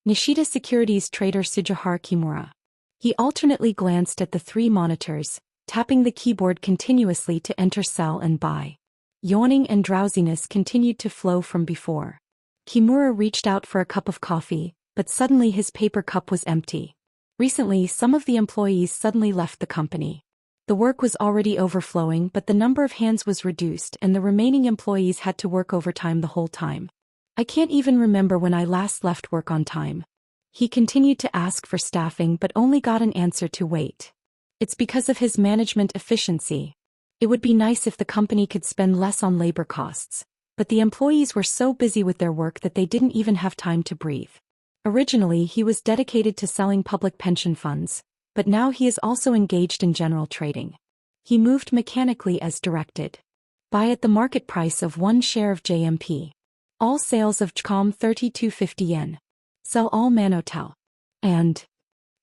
Nishida Securities trader Sujihara Kimura. He alternately glanced at the three monitors, tapping the keyboard continuously to enter sell and buy. Yawning and drowsiness continued to flow from before. Kimura reached out for a cup of coffee, but suddenly his paper cup was empty. Recently, some of the employees suddenly left the company. The work was already overflowing, but the number of hands was reduced and the remaining employees had to work overtime the whole time. I can't even remember when I last left work on time. He continued to ask for staffing but only got an answer to wait. It's because of his management efficiency. It would be nice if the company could spend less on labor costs, but the employees were so busy with their work that they didn't even have time to breathe. Originally, he was dedicated to selling public pension funds, but now he is also engaged in general trading. He moved mechanically as directed. Buy at the market price of 1 share of JMP. All sales of JCOM 3250 yen. Sell all Manotel. And,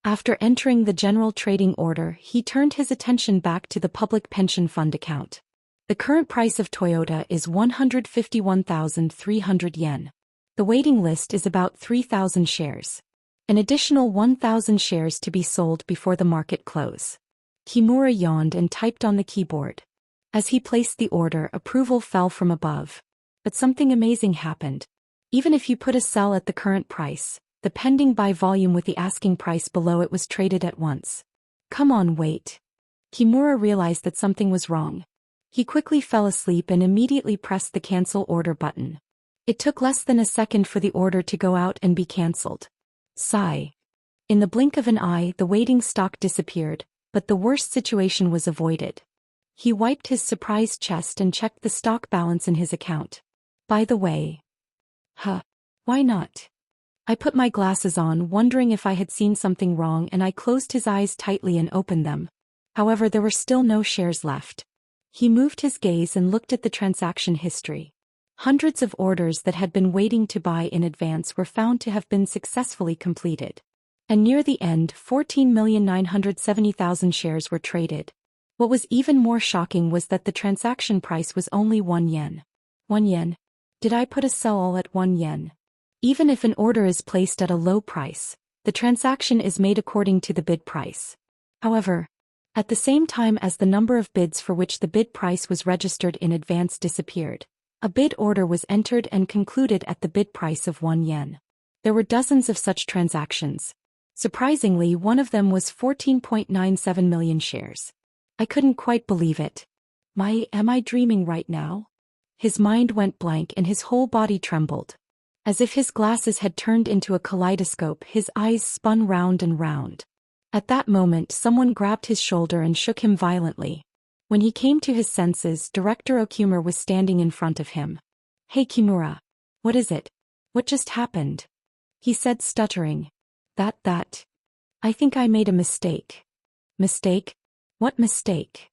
after entering the general trading order, he turned his attention back to the public pension fund account. The current price of Toyota is 151,300 yen. The waiting list is about 3,000 shares. An additional 1,000 shares to be sold before the market close. Kimura yawned and typed on the keyboard. As he placed the order, approval fell from above. But something amazing happened. Even if you put a sell at the current price, the pending buy volume with the asking price below it was traded at once. Come on, wait. Kimura realized that something was wrong. He quickly fell asleep and immediately pressed the cancel order button. It took less than a second for the order to go out and be cancelled. Sigh. In the blink of an eye, the waiting stock disappeared, but the worst situation was avoided. He wiped his surprised chest and checked the stock balance in his account. By the way. Why not? I put my glasses on, wondering if I had seen something wrong, and I closed his eyes tightly and opened them. However, there were still no shares left. He moved his gaze and looked at the transaction history. Hundreds of orders that had been waiting to buy in advance were found to have been successfully completed. And near the end, 14,970,000 shares were traded. What was even more shocking was that the transaction price was only 1 yen. 1 yen? Did I put a sell all at 1 yen? Even if an order is placed at a low price, the transaction is made according to the bid price. However, at the same time as the number of bids for which the bid price was registered in advance disappeared, a bid order was entered and concluded at the bid price of 1 yen. There were dozens of such transactions. Surprisingly, one of them was 14.97 million shares. I couldn't quite believe it. Am I dreaming right now? His mind went blank and his whole body trembled. As if his glasses had turned into a kaleidoscope, his eyes spun round and round. At that moment, someone grabbed his shoulder and shook him violently. When he came to his senses, Director Okumura was standing in front of him. Hey Kimura. What is it? What just happened? He said, stuttering. That. I think I made a mistake. Mistake? What mistake?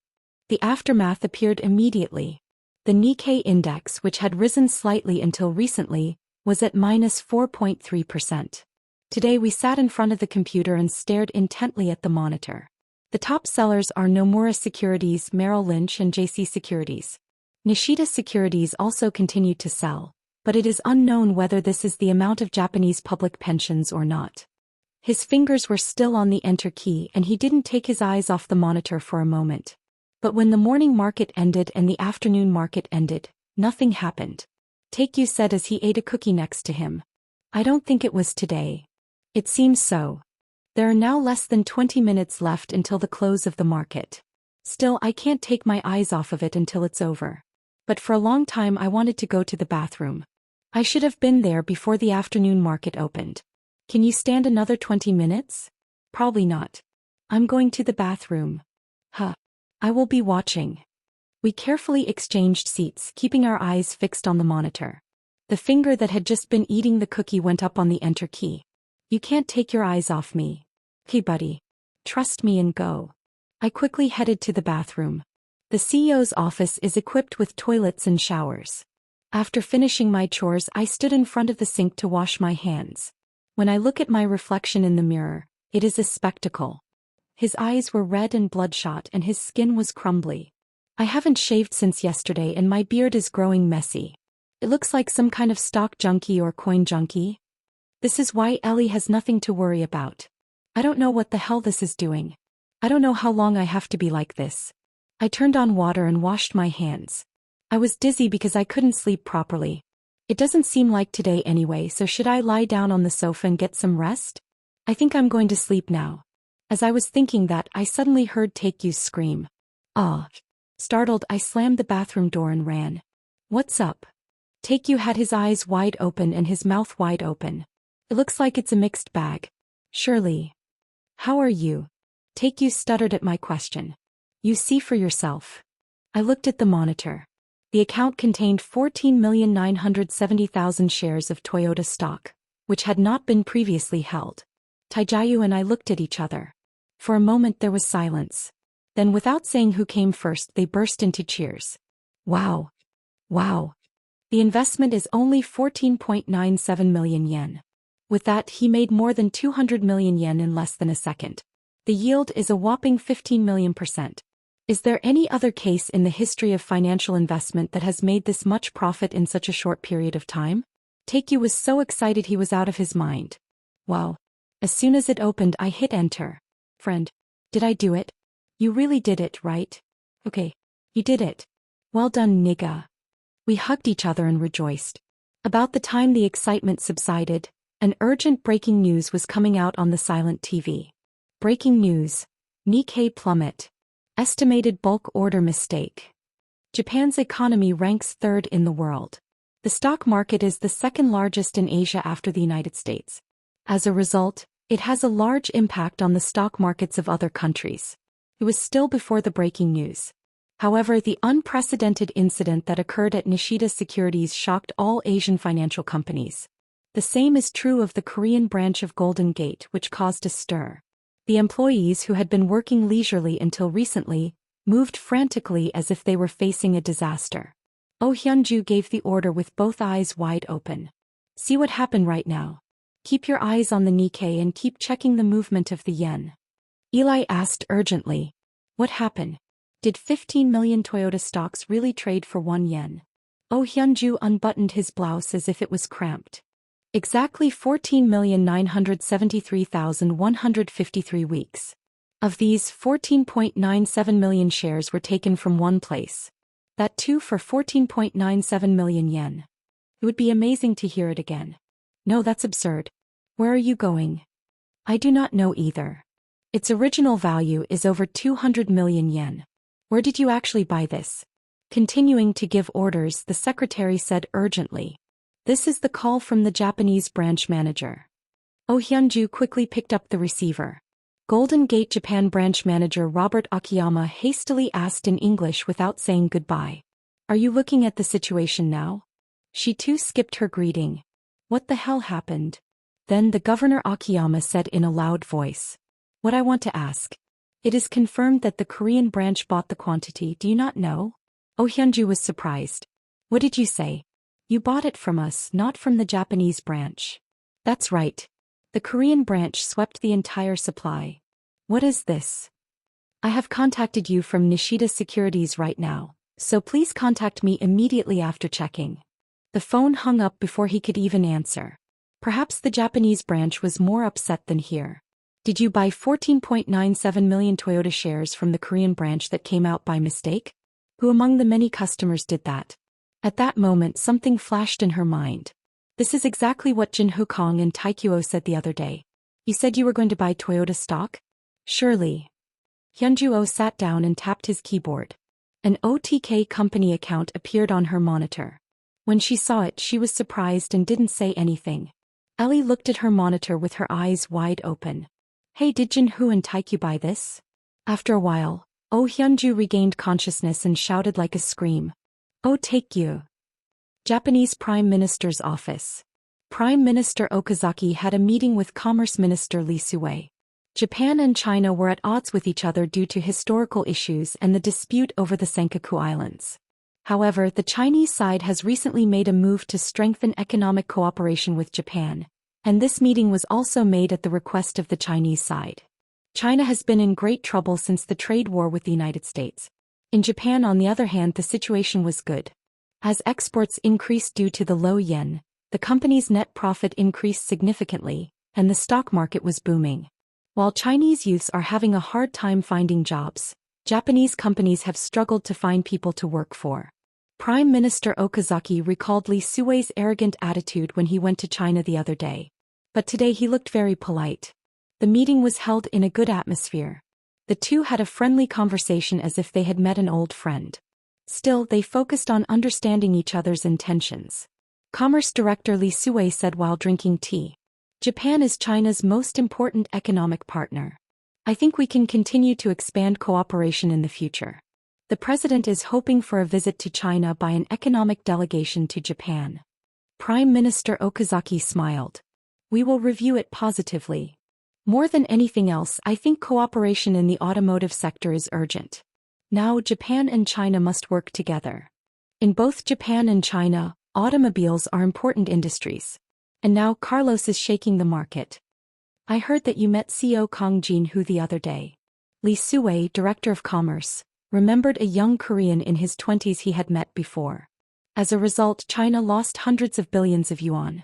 The aftermath appeared immediately. The Nikkei index, which had risen slightly until recently, was at minus 4.3%. Today we sat in front of the computer and stared intently at the monitor. The top sellers are Nomura Securities, Merrill Lynch and JC Securities. Nishida Securities also continued to sell, but it is unknown whether this is the amount of Japanese public pensions or not. His fingers were still on the enter key and he didn't take his eyes off the monitor for a moment. But when the morning market ended and the afternoon market ended, nothing happened. Takyu said as he ate a cookie next to him. I don't think it was today. It seems so. There are now less than 20 minutes left until the close of the market. Still, I can't take my eyes off of it until it's over. But for a long time I wanted to go to the bathroom. I should have been there before the afternoon market opened. Can you stand another 20 minutes? Probably not. I'm going to the bathroom. I will be watching. We carefully exchanged seats, keeping our eyes fixed on the monitor. The finger that had just been eating the cookie went up on the enter key. You can't take your eyes off me. Hey buddy. Trust me and go. I quickly headed to the bathroom. The CEO's office is equipped with toilets and showers. After finishing my chores, I stood in front of the sink to wash my hands. When I look at my reflection in the mirror, it is a spectacle. His eyes were red and bloodshot and his skin was crumbly. I haven't shaved since yesterday and my beard is growing messy. It looks like some kind of stock junkie or coin junkie. This is why Ellie has nothing to worry about. I don't know what the hell this is doing. I don't know how long I have to be like this. I turned on water and washed my hands. I was dizzy because I couldn't sleep properly. It doesn't seem like today anyway, so should I lie down on the sofa and get some rest? I think I'm going to sleep now. As I was thinking that, I suddenly heard Taekyu scream. Ah! Startled, I slammed the bathroom door and ran. What's up? Taekyu had his eyes wide open and his mouth wide open. It looks like it's a mixed bag. Shirley. How are you? Taekyu stuttered at my question. You see for yourself. I looked at the monitor. The account contained 14,970,000 shares of Toyota stock, which had not been previously held. Taijayu and I looked at each other. For a moment there was silence. Then without saying who came first, they burst into cheers. Wow. Wow. The investment is only 14.97 million yen. With that, he made more than 200 million yen in less than a second. The yield is a whopping 15 million%. Is there any other case in the history of financial investment that has made this much profit in such a short period of time? Taekyu was so excited he was out of his mind. Wow. As soon as it opened, I hit enter. Friend. Did I do it? You really did it, right? Okay. You did it. Well done, nigga. We hugged each other and rejoiced. About the time the excitement subsided, an urgent breaking news was coming out on the silent TV. Breaking news. Nikkei plummet. Estimated bulk order mistake. Japan's economy ranks third in the world. The stock market is the second largest in Asia after the United States. As a result, it has a large impact on the stock markets of other countries. It was still before the breaking news. However, the unprecedented incident that occurred at Nishida Securities shocked all Asian financial companies. The same is true of the Korean branch of Golden Gate, which caused a stir. The employees who had been working leisurely until recently moved frantically as if they were facing a disaster. Oh Hyunju gave the order with both eyes wide open. See what happened right now. Keep your eyes on the Nikkei and keep checking the movement of the yen. Eli asked urgently. What happened? Did 15 million Toyota stocks really trade for 1 yen? Oh Hyunju unbuttoned his blouse as if it was cramped. Exactly 14,973,153 weeks. Of these, 14.97 million shares were taken from one place. That too for 14.97 million yen. It would be amazing to hear it again. No, that's absurd. Where are you going? I do not know either. Its original value is over 200 million yen. Where did you actually buy this? Continuing to give orders, the secretary said urgently. This is the call from the Japanese branch manager. Oh Hyunju quickly picked up the receiver. Golden Gate Japan branch manager Robert Akiyama hastily asked in English without saying goodbye. Are you looking at the situation now? She too skipped her greeting. What the hell happened? Then the Governor Akiyama said in a loud voice. What I want to ask. It is confirmed that the Korean branch bought the quantity, do you not know? Oh Hyunju was surprised. What did you say? You bought it from us, not from the Japanese branch. That's right. The Korean branch swept the entire supply. What is this? I have contacted you from Nishida Securities right now, so please contact me immediately after checking. The phone hung up before he could even answer. Perhaps the Japanese branch was more upset than here. Did you buy 14.97 million Toyota shares from the Korean branch that came out by mistake? Who among the many customers did that? At that moment something flashed in her mind. This is exactly what Jin Hukong and Taekyo said the other day. You said you were going to buy Toyota stock? Surely. Hyunju sat down and tapped his keyboard. An OTK company account appeared on her monitor. When she saw it, she was surprised and didn't say anything. Ellie looked at her monitor with her eyes wide open. Hey, did Jin-Hoo and Taekyu buy this? After a while, Oh Hyunju regained consciousness and shouted like a scream. Oh Taekyu. Japanese Prime Minister's office. Prime Minister Okazaki had a meeting with Commerce Minister Lee Sue. Japan and China were at odds with each other due to historical issues and the dispute over the Senkaku Islands. However, the Chinese side has recently made a move to strengthen economic cooperation with Japan, and this meeting was also made at the request of the Chinese side. China has been in great trouble since the trade war with the United States. In Japan, on the other hand, the situation was good. As exports increased due to the low yen, The company's net profit increased significantly, and the stock market was booming. While Chinese youths are having a hard time finding jobs, Japanese companies have struggled to find people to work for. Prime Minister Okazaki recalled Lee Sui's arrogant attitude when he went to China the other day. But today he looked very polite. The meeting was held in a good atmosphere. The two had a friendly conversation as if they had met an old friend. Still, they focused on understanding each other's intentions. Commerce Director Lee Sui said while drinking tea, "Japan is China's most important economic partner. I think we can continue to expand cooperation in the future." The president is hoping for a visit to China by an economic delegation to Japan. Prime Minister Okazaki smiled. "We will review it positively. More than anything else, I think cooperation in the automotive sector is urgent. Now Japan and China must work together. In both Japan and China, automobiles are important industries. And now Carlos is shaking the market. I heard that you met CEO Kang Jin-hoo the other day." Lee Sui, Director of Commerce, remembered a young Korean in his 20s he had met before. As a result, China lost hundreds of billions of yuan.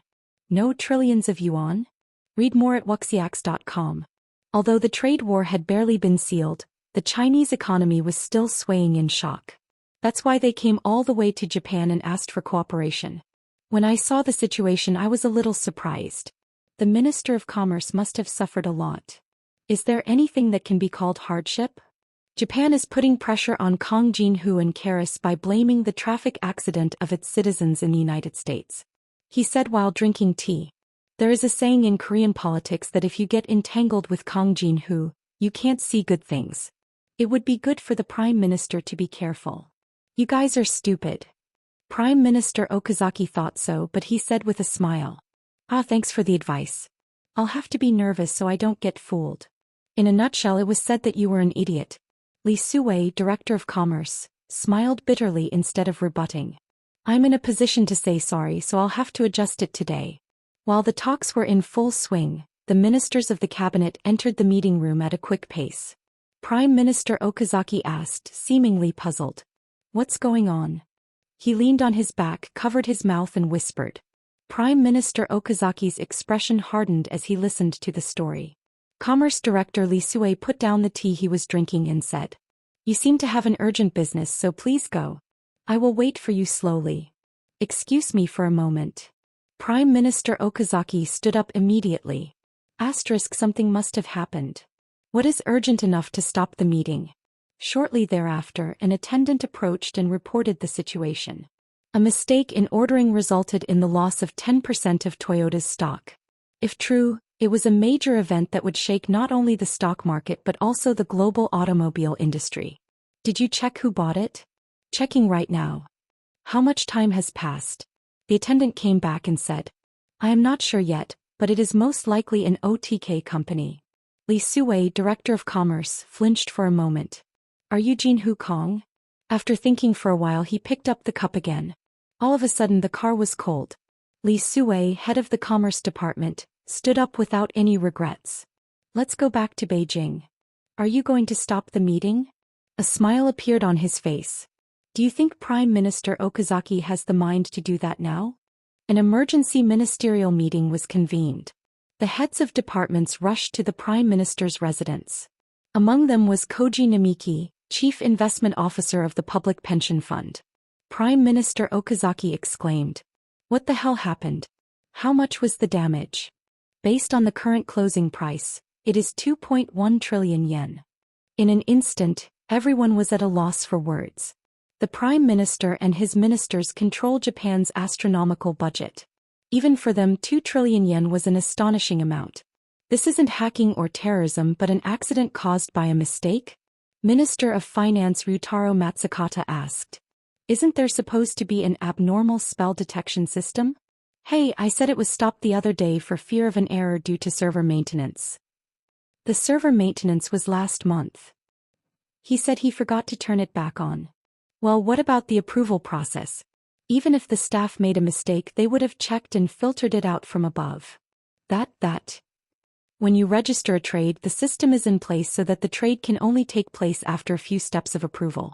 No trillions of yuan? Read more at wuxiax.com. Although the trade war had barely been sealed, the Chinese economy was still swaying in shock. That's why they came all the way to Japan and asked for cooperation. When I saw the situation, I was a little surprised. The Minister of Commerce must have suffered a lot. Is there anything that can be called hardship? Japan is putting pressure on Kang Jin-hoo and Karis by blaming the traffic accident of its citizens in the United States. He said while drinking tea. There is a saying in Korean politics that if you get entangled with Kang Jin-hoo, you can't see good things. It would be good for the Prime Minister to be careful. You guys are stupid. Prime Minister Okazaki thought so, but he said with a smile. Thanks for the advice. I'll have to be nervous so I don't get fooled. In a nutshell, it was said that you were an idiot. Lee Sui, Director of Commerce, smiled bitterly instead of rebutting. I'm in a position to say sorry, so I'll have to adjust it today. While the talks were in full swing, the ministers of the cabinet entered the meeting room at a quick pace. Prime Minister Okazaki asked, seemingly puzzled. What's going on? He leaned on his back, covered his mouth and whispered. Prime Minister Okazaki's expression hardened as he listened to the story. Commerce Director Lee Sui put down the tea he was drinking and said, "You seem to have an urgent business, so please go. I will wait for you slowly. Excuse me for a moment." Prime Minister Okazaki stood up immediately. Something must have happened. What is urgent enough to stop the meeting? Shortly thereafter, an attendant approached and reported the situation. A mistake in ordering resulted in the loss of 10% of Toyota's stock. If true, it was a major event that would shake not only the stock market but also the global automobile industry. Did you check who bought it? Checking right now. How much time has passed? The attendant came back and said, I am not sure yet, but it is most likely an OTK company. Lee Sui, Director of Commerce, flinched for a moment. Are you Jin-hoo Kong? After thinking for a while, he picked up the cup again. All of a sudden the car was cold. Lee Sui, head of the Commerce Department, stood up without any regrets. Let's go back to Beijing. Are you going to stop the meeting? A smile appeared on his face. Do you think Prime Minister Okazaki has the mind to do that now? An emergency ministerial meeting was convened. The heads of departments rushed to the Prime Minister's residence. Among them was Koji Namiki, Chief Investment Officer of the Public Pension Fund. Prime Minister Okazaki exclaimed. What the hell happened? How much was the damage? Based on the current closing price, it is 2.1 trillion yen. In an instant, everyone was at a loss for words. The Prime Minister and his ministers control Japan's astronomical budget. Even for them, 2 trillion yen was an astonishing amount. This isn't hacking or terrorism but an accident caused by a mistake? Minister of Finance Ryutaro Matsukata asked. Isn't there supposed to be an abnormal spell detection system? Hey, I said it was stopped the other day for fear of an error due to server maintenance. The server maintenance was last month. He said he forgot to turn it back on. Well, what about the approval process? Even if the staff made a mistake, they would have checked and filtered it out from above. That. When you register a trade, the system is in place so that the trade can only take place after a few steps of approval.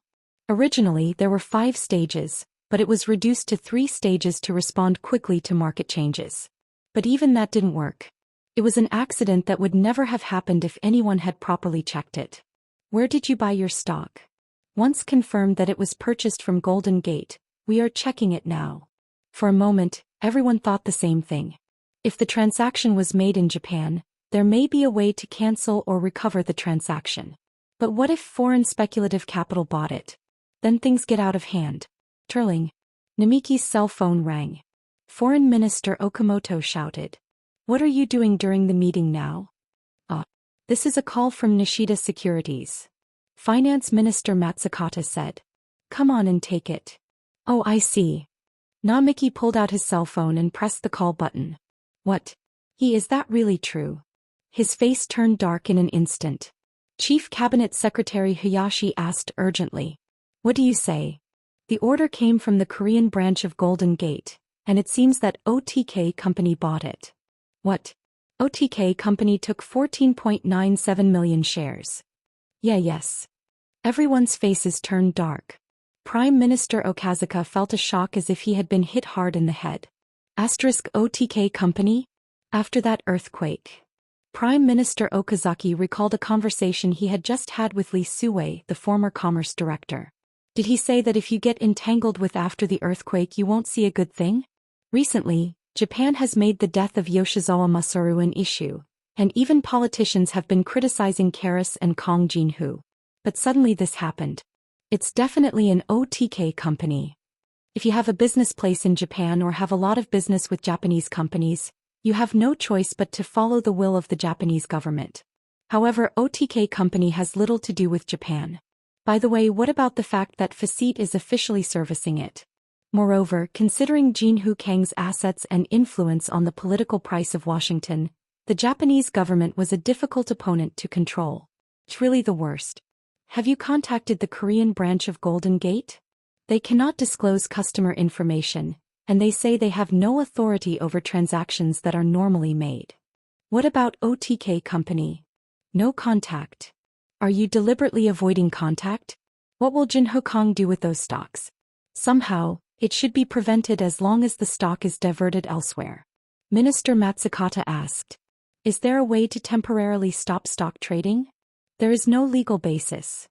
Originally, there were 5 stages, but it was reduced to 3 stages to respond quickly to market changes. But even that didn't work. It was an accident that would never have happened if anyone had properly checked it. Where did you buy your stock? Once confirmed that it was purchased from Golden Gate, we are checking it now. For a moment, everyone thought the same thing. If the transaction was made in Japan, there may be a way to cancel or recover the transaction. But what if foreign speculative capital bought it? Then things get out of hand. Turling. Namiki's cell phone rang. Foreign Minister Okamoto shouted. What are you doing during the meeting now? This is a call from Nishida Securities. Finance Minister Matsukata said. Come on and take it. Oh, I see. Namiki pulled out his cell phone and pressed the call button. What? Is that really true? His face turned dark in an instant. Chief Cabinet Secretary Hayashi asked urgently. What do you say? The order came from the Korean branch of Golden Gate, and it seems that OTK Company bought it. What? OTK Company took 14.97 million shares. Yes. Everyone's faces turned dark. Prime Minister Okazuka felt a shock as if he had been hit hard in the head. OTK Company? After that earthquake. Prime Minister Okazaki recalled a conversation he had just had with Lee Sue, the former commerce director. Did he say that if you get entangled with after the earthquake you won't see a good thing? Recently, Japan has made the death of Yoshizawa Masaru an issue, and even politicians have been criticizing Karas and Kong Jin-hoo. But suddenly this happened. It's definitely an OTK company. If you have a business place in Japan or have a lot of business with Japanese companies, you have no choice but to follow the will of the Japanese government. However, OTK Company has little to do with Japan. By the way, what about the fact that Facit is officially servicing it? Moreover, considering Jin-hoo Kang's assets and influence on the political price of Washington, the Japanese government was a difficult opponent to control. It's really the worst. Have you contacted the Korean branch of Golden Gate? They cannot disclose customer information, and they say they have no authority over transactions that are normally made. What about OTK Company? No contact. Are you deliberately avoiding contact? What will Jin-hoo Kang do with those stocks? Somehow, it should be prevented as long as the stock is diverted elsewhere. Minister Matsukata asked. Is there a way to temporarily stop stock trading? There is no legal basis.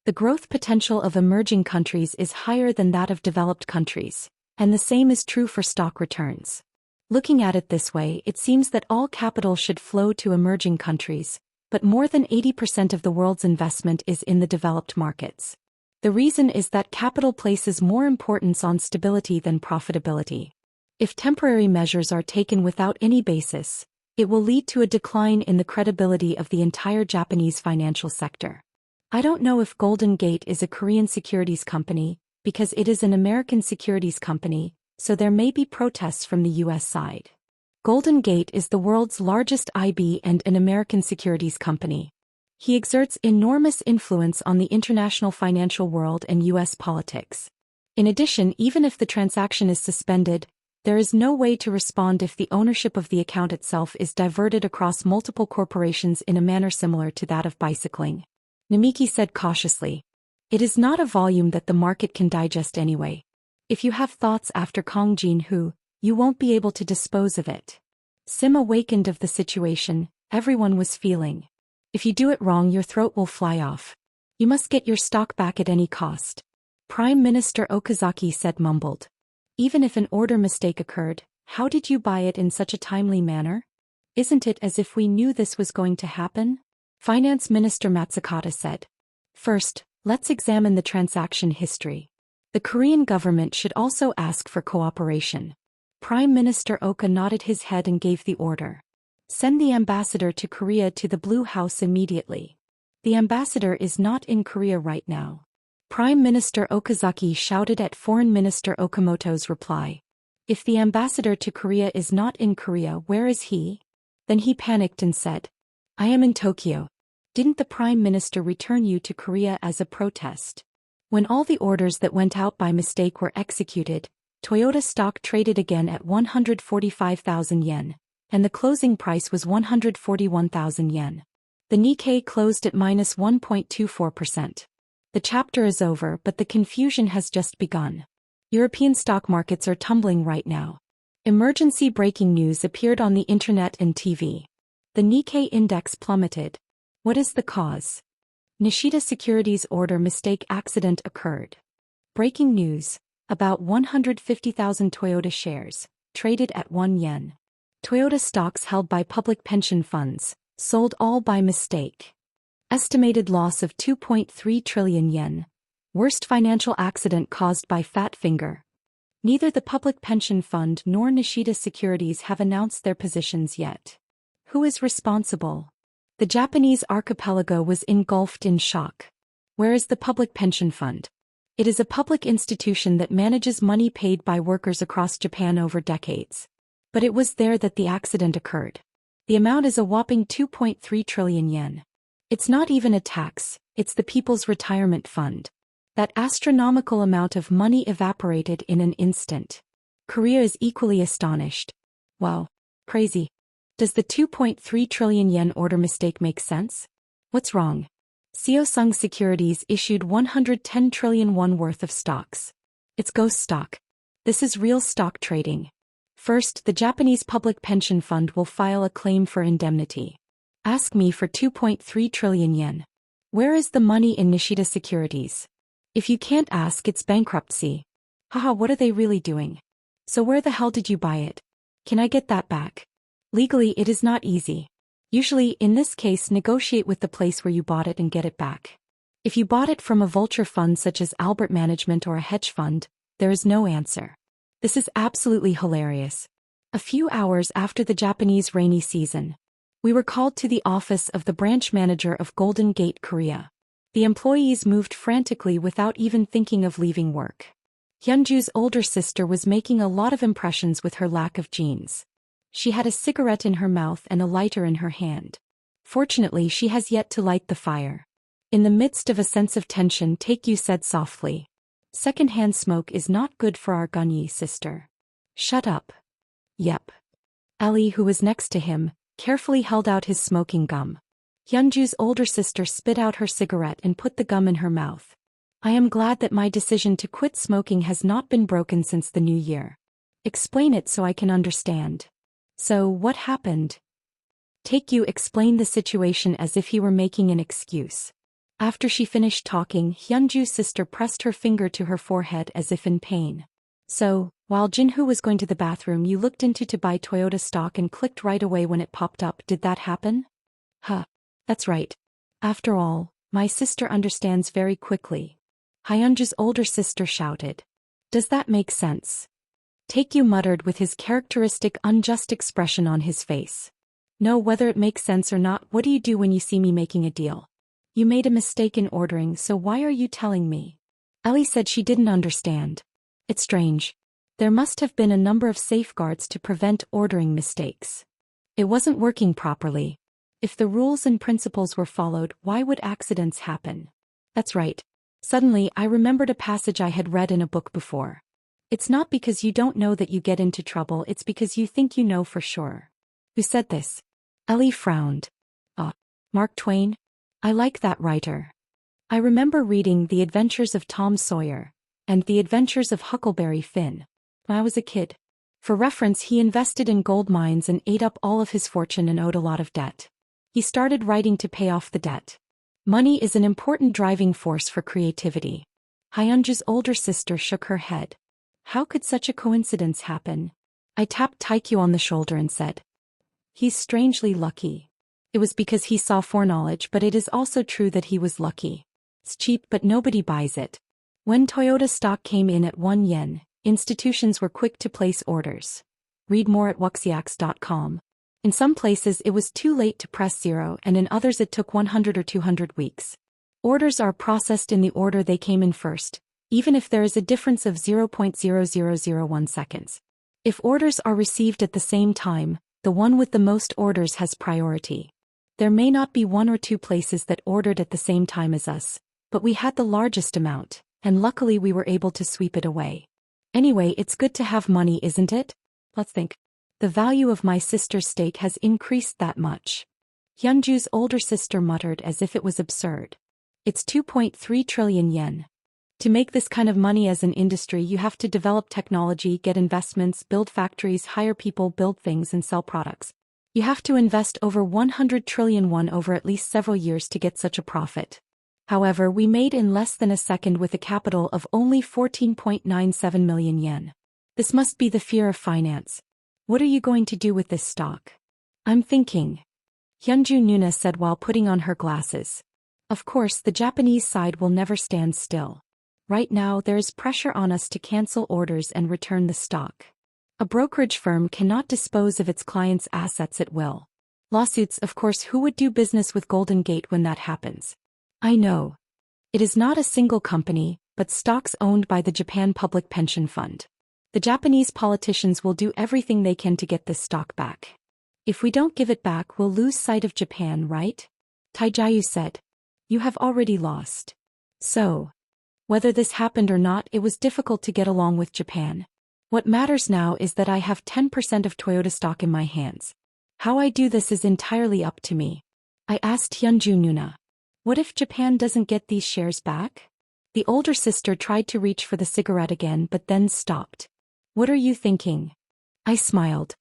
The growth potential of emerging countries is higher than that of developed countries, and the same is true for stock returns. Looking at it this way, it seems that all capital should flow to emerging countries, but more than 80% of the world's investment is in the developed markets. The reason is that capital places more importance on stability than profitability. If temporary measures are taken without any basis, it will lead to a decline in the credibility of the entire Japanese financial sector. I don't know if Golden Gate is a Korean securities company, because it is an American securities company, so there may be protests from the US side. Golden Gate is the world's largest IB and an American securities company. He exerts enormous influence on the international financial world and US politics. In addition, even if the transaction is suspended, there is no way to respond if the ownership of the account itself is diverted across multiple corporations in a manner similar to that of bicycling. Namiki said cautiously. It is not a volume that the market can digest anyway. If you have thoughts after Kong Jin-hoo, you won't be able to dispose of it. Sim awakened of the situation, everyone was feeling. If you do it wrong, your throat will fly off. You must get your stock back at any cost. Prime Minister Okazaki said mumbled. Even if an order mistake occurred, how did you buy it in such a timely manner? Isn't it as if we knew this was going to happen? Finance Minister Matsukata said. First, let's examine the transaction history. The Korean government should also ask for cooperation. Prime Minister Oka nodded his head and gave the order. Send the ambassador to Korea to the Blue House immediately. The ambassador is not in Korea right now. Prime Minister Okazaki shouted at Foreign Minister Okamoto's reply. If the ambassador to Korea is not in Korea, where is he? Then he panicked and said, I am in Tokyo. Didn't the Prime Minister return you to Korea as a protest? When all the orders that went out by mistake were executed, Toyota stock traded again at 145,000 yen, and the closing price was 141,000 yen. The Nikkei closed at minus 1.24%. The chapter is over, but the confusion has just begun. European stock markets are tumbling right now. Emergency breaking news appeared on the internet and TV. The Nikkei index plummeted. What is the cause? Nishida Securities order mistake accident occurred. Breaking news. About 150,000 Toyota shares, traded at 1 yen. Toyota stocks held by public pension funds, sold all by mistake. Estimated loss of 2.3 trillion yen. Worst financial accident caused by fat finger. Neither the public pension fund nor Nishida Securities have announced their positions yet. Who is responsible? The Japanese archipelago was engulfed in shock. Where is the public pension fund? It is a public institution that manages money paid by workers across Japan over decades. But it was there that the accident occurred. The amount is a whopping 2.3 trillion yen. It's not even a tax, it's the People's Retirement Fund. That astronomical amount of money evaporated in an instant. Korea is equally astonished. Wow. Crazy. Does the 2.3 trillion yen order mistake make sense? What's wrong? Seosung Securities issued 110 trillion won worth of stocks. It's ghost stock. This is real stock trading. First, the Japanese public pension fund will file a claim for indemnity. Ask me for 2.3 trillion yen. Where is the money in Nishida Securities? If you can't ask, it's bankruptcy. Haha, what are they really doing? So where the hell did you buy it? Can I get that back? Legally, it is not easy. Usually, in this case, negotiate with the place where you bought it and get it back. If you bought it from a vulture fund such as Albert Management or a hedge fund, there is no answer. This is absolutely hilarious. A few hours after the Japanese rainy season, we were called to the office of the branch manager of Golden Gate Korea. The employees moved frantically without even thinking of leaving work. Hyunju's older sister was making a lot of impressions with her lack of genes. She had a cigarette in her mouth and a lighter in her hand. Fortunately, she has yet to light the fire. In the midst of a sense of tension, Taekyu said softly, "Second-hand smoke is not good for our Gunyi sister." "Shut up." "Yep." Ellie, who was next to him, carefully held out his smoking gum. Hyunju's older sister spit out her cigarette and put the gum in her mouth. "I am glad that my decision to quit smoking has not been broken since the new year. Explain it so I can understand." "So, what happened?" Taekyu explained the situation as if he were making an excuse. After she finished talking, Hyunju's sister pressed her finger to her forehead as if in pain. "So, while Jinhoo was going to the bathroom, you looked into to buy Toyota stock and clicked right away when it popped up, did that happen?" "Huh. That's right. After all, my sister understands very quickly." Hyunju's older sister shouted. "Does that make sense?" Taekyu muttered with his characteristic unjust expression on his face. "No, whether it makes sense or not, what do you do when you see me making a deal? You made a mistake in ordering, so why are you telling me?" Ellie said she didn't understand. "It's strange. There must have been a number of safeguards to prevent ordering mistakes. It wasn't working properly. If the rules and principles were followed, why would accidents happen?" "That's right." Suddenly, I remembered a passage I had read in a book before. "It's not because you don't know that you get into trouble, it's because you think you know for sure." Who said this? Ellie frowned. Mark Twain? I like that writer. I remember reading The Adventures of Tom Sawyer and The Adventures of Huckleberry Finn when I was a kid. For reference, he invested in gold mines and ate up all of his fortune and owed a lot of debt. He started writing to pay off the debt. Money is an important driving force for creativity. Hyunju's older sister shook her head. How could such a coincidence happen? I tapped Taekyu on the shoulder and said, "He's strangely lucky." It was because he saw foreknowledge, but it is also true that he was lucky. It's cheap, but nobody buys it. When Toyota stock came in at 1 yen, institutions were quick to place orders. Read more at wuxiax.com. In some places it was too late to press zero, and in others it took 100 or 200 weeks. Orders are processed in the order they came in first, even if there is a difference of 0.0001 seconds. If orders are received at the same time, the one with the most orders has priority. There may not be one or two places that ordered at the same time as us, but we had the largest amount, and luckily we were able to sweep it away. Anyway, it's good to have money, isn't it? Let's think. The value of my sister's stake has increased that much. Hyunju's older sister muttered as if it was absurd. It's 2.3 trillion yen. To make this kind of money as an industry, you have to develop technology, get investments, build factories, hire people, build things and sell products. You have to invest over 100 trillion won over at least several years to get such a profit. However, we made in less than a second with a capital of only 14.97 million yen. This must be the fear of finance. What are you going to do with this stock? I'm thinking. Hyunju Nuna said while putting on her glasses. Of course, the Japanese side will never stand still. Right now there is pressure on us to cancel orders and return the stock. A brokerage firm cannot dispose of its clients' assets at will. Lawsuits, of course. Who would do business with Golden Gate when that happens? I know. It is not a single company, but stocks owned by the Japan Public Pension Fund. The Japanese politicians will do everything they can to get this stock back. If we don't give it back, we'll lose sight of Japan, right? Taijayu said. You have already lost. So, whether this happened or not, it was difficult to get along with Japan. What matters now is that I have 10% of Toyota stock in my hands. How I do this is entirely up to me. I asked Hyunju Nuna. What if Japan doesn't get these shares back? The older sister tried to reach for the cigarette again but then stopped. What are you thinking? I smiled.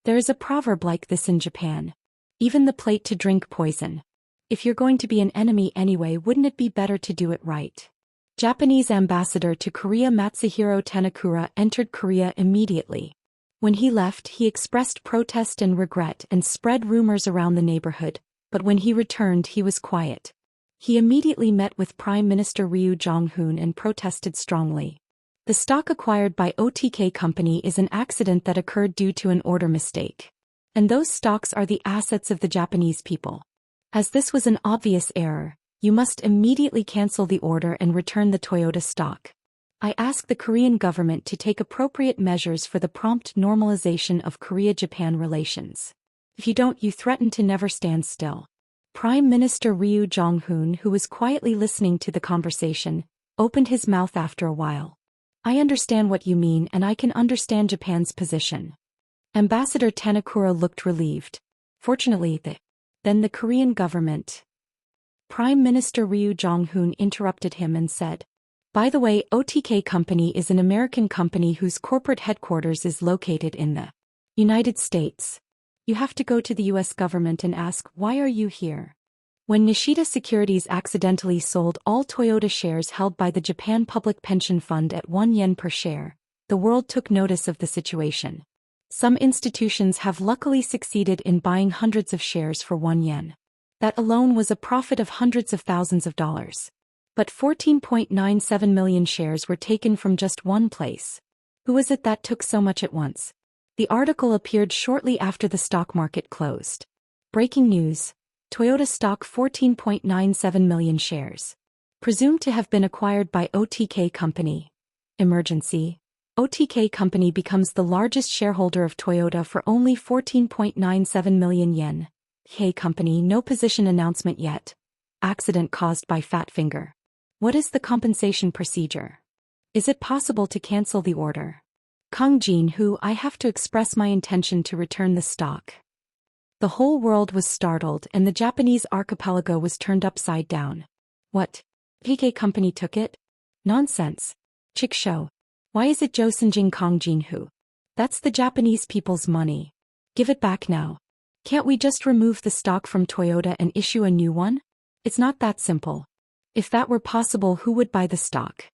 There is a proverb like this in Japan. Even the plate to drink poison. If you're going to be an enemy anyway, wouldn't it be better to do it right? Japanese ambassador to Korea Matsuhiro Tanakura entered Korea immediately. When he left, he expressed protest and regret and spread rumors around the neighborhood, but when he returned he was quiet. He immediately met with Prime Minister Ryu Jong-hoon and protested strongly. The stock acquired by OTK Company is an accident that occurred due to an order mistake. And those stocks are the assets of the Japanese people. As this was an obvious error, you must immediately cancel the order and return the Toyota stock. I ask the Korean government to take appropriate measures for the prompt normalization of Korea-Japan relations. If you don't, you threaten to never stand still. Prime Minister Ryu Jong-hoon, who was quietly listening to the conversation, opened his mouth after a while. I understand what you mean and I can understand Japan's position. Ambassador Tanakura looked relieved. Fortunately, then the Korean government. Prime Minister Ryu Jong-hoon interrupted him and said, by the way, OTK Company is an American company whose corporate headquarters is located in the United States. You have to go to the US government and ask, why are you here? When Nishida Securities accidentally sold all Toyota shares held by the Japan Public Pension Fund at 1 yen per share, the world took notice of the situation. Some institutions have luckily succeeded in buying hundreds of shares for 1 yen. That alone was a profit of hundreds of thousands of dollars. But 14.97 million shares were taken from just one place. Who was it that took so much at once? The article appeared shortly after the stock market closed. Breaking news. Toyota stock 14.97 million shares. Presumed to have been acquired by OTK Company. Emergency. OTK Company becomes the largest shareholder of Toyota for only 14.97 million yen. K Company, no position announcement yet. Accident caused by fat finger. What is the compensation procedure? Is it possible to cancel the order? Kong Jin-hoo, I have to express my intention to return the stock. The whole world was startled and the Japanese archipelago was turned upside down. What? PK Company took it? Nonsense. Chickshow. Why is it Joseonjin Kong Jin-hoo? That's the Japanese people's money. Give it back now. Can't we just remove the stock from Toyota and issue a new one? It's not that simple. If that were possible, who would buy the stock?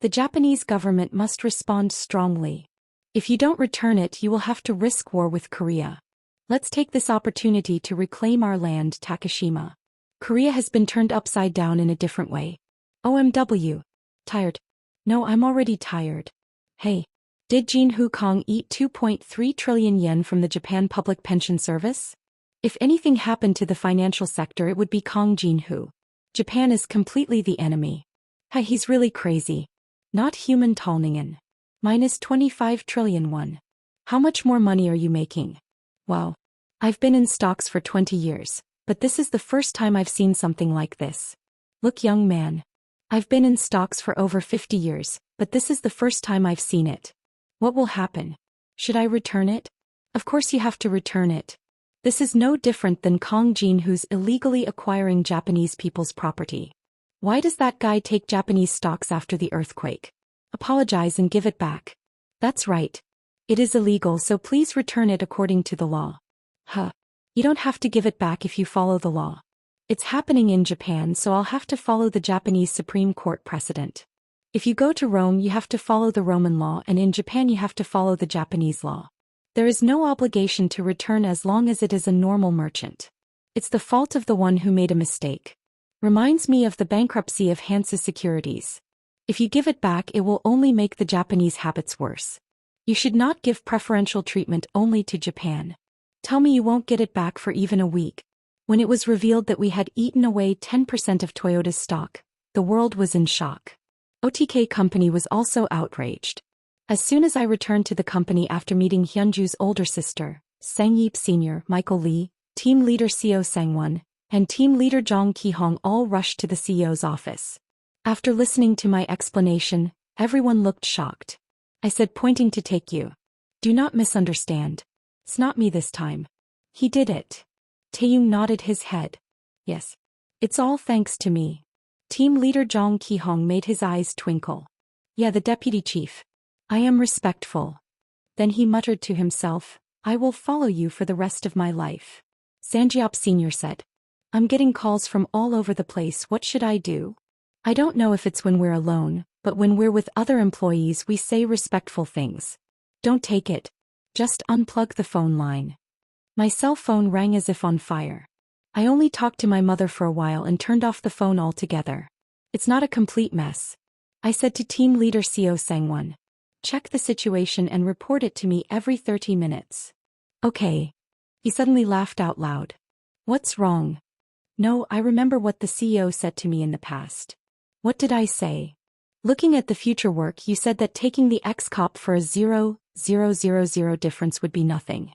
The Japanese government must respond strongly. If you don't return it, you will have to risk war with Korea. Let's take this opportunity to reclaim our land, Takashima. Korea has been turned upside down in a different way. OMW. Tired? No, I'm already tired. Hey. Did Jin-hoo Kong eat 2.3 trillion yen from the Japan Public Pension Service? If anything happened to the financial sector, it would be Kong Jin-hoo. Japan is completely the enemy. Hey, he's really crazy. Not human Tolningen. Minus 25 trillion won. How much more money are you making? Wow. I've been in stocks for 20 years, but this is the first time I've seen something like this. Look, young man. I've been in stocks for over 50 years, but this is the first time I've seen it. What will happen? Should I return it? Of course you have to return it. This is no different than Kong Jin-hoo's illegally acquiring Japanese people's property. Why does that guy take Japanese stocks after the earthquake? Apologize and give it back. That's right. It is illegal, so please return it according to the law. Huh. You don't have to give it back if you follow the law. It's happening in Japan, so I'll have to follow the Japanese Supreme Court precedent. If you go to Rome, you have to follow the Roman law, and in Japan you have to follow the Japanese law. There is no obligation to return as long as it is a normal merchant. It's the fault of the one who made a mistake. Reminds me of the bankruptcy of Hansa Securities. If you give it back, it will only make the Japanese habits worse. You should not give preferential treatment only to Japan. Tell me you won't get it back for even a week. When it was revealed that we had eaten away 10% of Toyota's stock, the world was in shock. OTK Company was also outraged. As soon as I returned to the company after meeting Hyunju's older sister, Sang Yeep Sr., Michael Lee, team leader Seo Sang-won, and team leader Jong Ki-hong all rushed to the CEO's office. After listening to my explanation, everyone looked shocked. I said, pointing to Taekyu, "Do not misunderstand. It's not me this time. He did it." Taeyong nodded his head. "Yes. It's all thanks to me." Team leader Jong Ki-hong made his eyes twinkle. "Yeah, the deputy chief. I am respectful." Then he muttered to himself, "I will follow you for the rest of my life." Sanjeop Sr. said, "I'm getting calls from all over the place. What should I do?" "I don't know if it's when we're alone, but when we're with other employees we say respectful things. Don't take it. Just unplug the phone line." My cell phone rang as if on fire. I only talked to my mother for a while and turned off the phone altogether. "It's not a complete mess," I said to team leader Seo Sang-won. "Check the situation and report it to me every 30 minutes. "Okay." He suddenly laughed out loud. "What's wrong?" "No, I remember what the CEO said to me in the past." "What did I say?" "Looking at the future work, you said that taking the X-Cop for a 0.000 difference would be nothing.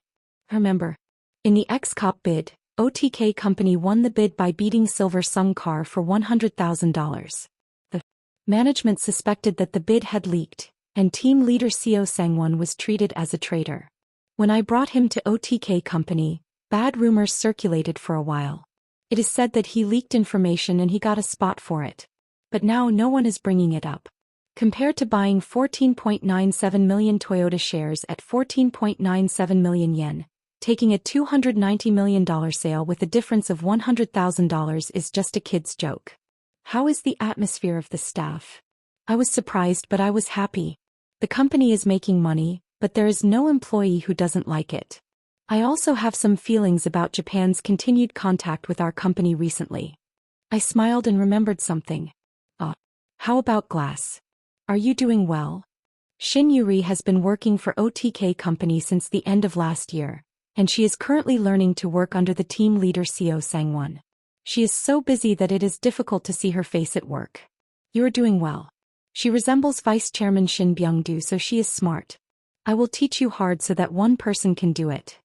Remember? In the X-Cop bid, OTK Company won the bid by beating Silver Sung Car for $100,000. The management suspected that the bid had leaked, and team leader Seo Sang-won was treated as a traitor. When I brought him to OTK Company, bad rumors circulated for a while. It is said that he leaked information and he got a spot for it. But now no one is bringing it up. Compared to buying 14.97 million Toyota shares at 14.97 million yen, taking a $290 million sale with a difference of $100,000 is just a kid's joke. How is the atmosphere of the staff? I was surprised, but I was happy. The company is making money, but there is no employee who doesn't like it. I also have some feelings about Japan's continued contact with our company recently. I smiled and remembered something. How about glass? Are you doing well? Shin Yuri has been working for OTK Company since the end of last year, and she is currently learning to work under the team leader Seo Sang-won. She is so busy that it is difficult to see her face at work. You are doing well. She resembles Vice Chairman Shin Byung-do, so she is smart. I will teach you hard so that one person can do it.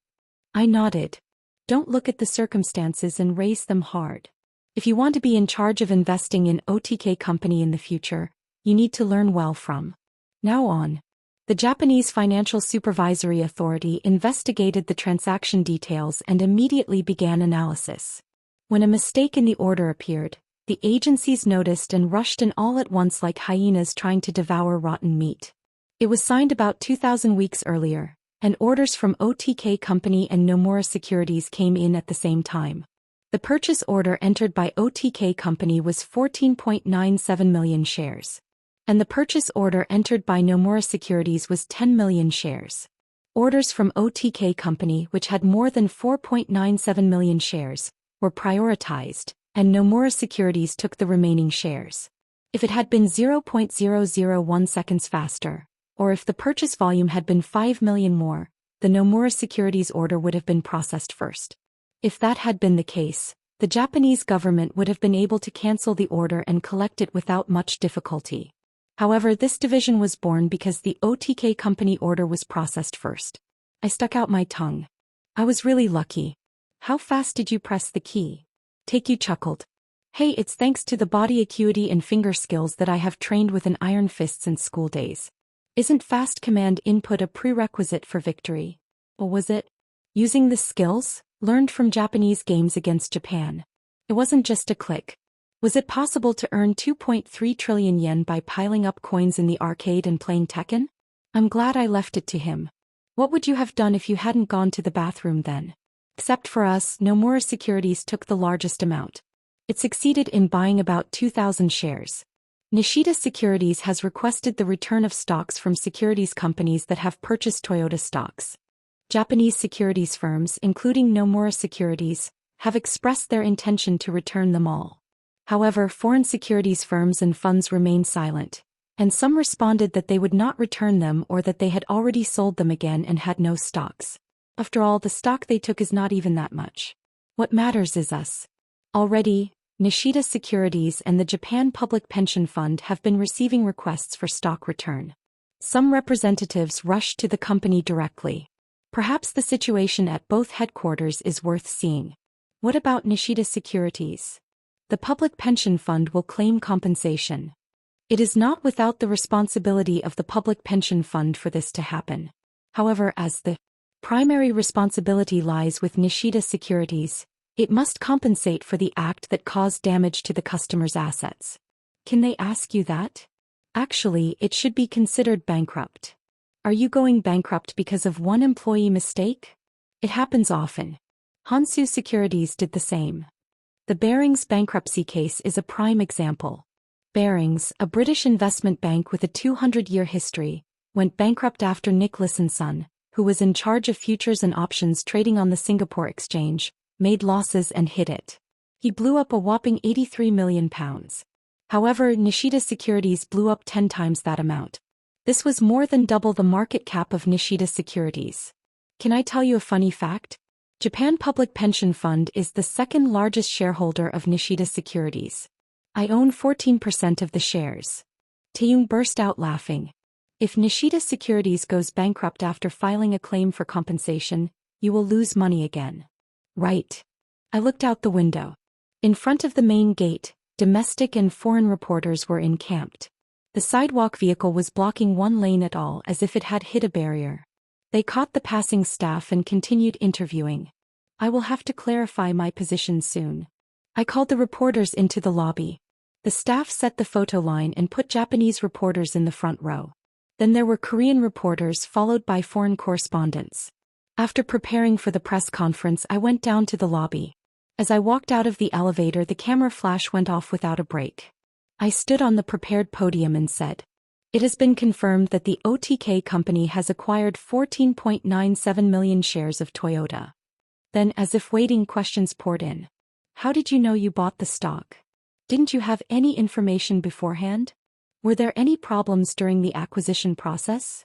I nodded. Don't look at the circumstances and raise them hard. If you want to be in charge of investing in OTK Company in the future, you need to learn well from now on. The Japanese Financial Supervisory Authority investigated the transaction details and immediately began analysis. When a mistake in the order appeared, the agencies noticed and rushed in all at once like hyenas trying to devour rotten meat. It was signed about 2,000 weeks earlier, and orders from OTK Company and Nomura Securities came in at the same time. The purchase order entered by OTK Company was 14.97 million shares. And the purchase order entered by Nomura Securities was 10 million shares. Orders from OTK Company, which had more than 4.97 million shares, were prioritized, and Nomura Securities took the remaining shares. If it had been 0.001 seconds faster, or if the purchase volume had been 5 million more, the Nomura Securities order would have been processed first. If that had been the case, the Japanese government would have been able to cancel the order and collect it without much difficulty. However, this division was born because the OTK Company order was processed first. I stuck out my tongue. I was really lucky. How fast did you press the key? Taekyu chuckled. Hey, it's thanks to the body acuity and finger skills that I have trained with an iron fist since school days. Isn't fast command input a prerequisite for victory? Or was it? Using the skills learned from Japanese games against Japan. It wasn't just a click. Was it possible to earn 2.3 trillion yen by piling up coins in the arcade and playing Tekken? I'm glad I left it to him. What would you have done if you hadn't gone to the bathroom then? Except for us, Nomura Securities took the largest amount. It succeeded in buying about 2,000 shares. Nishida Securities has requested the return of stocks from securities companies that have purchased Toyota stocks. Japanese securities firms, including Nomura Securities, have expressed their intention to return them all. However, foreign securities firms and funds remain silent, and some responded that they would not return them or that they had already sold them again and had no stocks. After all, the stock they took is not even that much. What matters is us. Already, Nishida Securities and the Japan Public Pension Fund have been receiving requests for stock return. Some representatives rushed to the company directly. Perhaps the situation at both headquarters is worth seeing. What about Nishida Securities? The Public Pension Fund will claim compensation. It is not without the responsibility of the Public Pension Fund for this to happen. However, as the primary responsibility lies with Nishida Securities, it must compensate for the act that caused damage to the customer's assets. Can they ask you that? Actually, it should be considered bankrupt. Are you going bankrupt because of one employee mistake? It happens often. Honshu Securities did the same. The Barings bankruptcy case is a prime example. Barings, a British investment bank with a 200-year history, went bankrupt after Nicholas & Son, who was in charge of futures and options trading on the Singapore Exchange, made losses and hid it. He blew up a whopping £83 million. However, Nishida Securities blew up 10 times that amount. This was more than double the market cap of Nishida Securities. Can I tell you a funny fact? Japan Public Pension Fund is the second largest shareholder of Nishida Securities. I own 14% of the shares. Taeyong burst out laughing. If Nishida Securities goes bankrupt after filing a claim for compensation, you will lose money again. Right. I looked out the window. In front of the main gate, domestic and foreign reporters were encamped. The sidewalk vehicle was blocking one lane at all as if it had hit a barrier. They caught the passing staff and continued interviewing. I will have to clarify my position soon. I called the reporters into the lobby. The staff set the photo line and put Japanese reporters in the front row. Then there were Korean reporters followed by foreign correspondents. After preparing for the press conference, I went down to the lobby. As I walked out of the elevator, the camera flash went off without a break. I stood on the prepared podium and said, "It has been confirmed that the OTK company has acquired 14.97 million shares of Toyota." Then, as if waiting questions poured in. "How did you know you bought the stock? Didn't you have any information beforehand? Were there any problems during the acquisition process?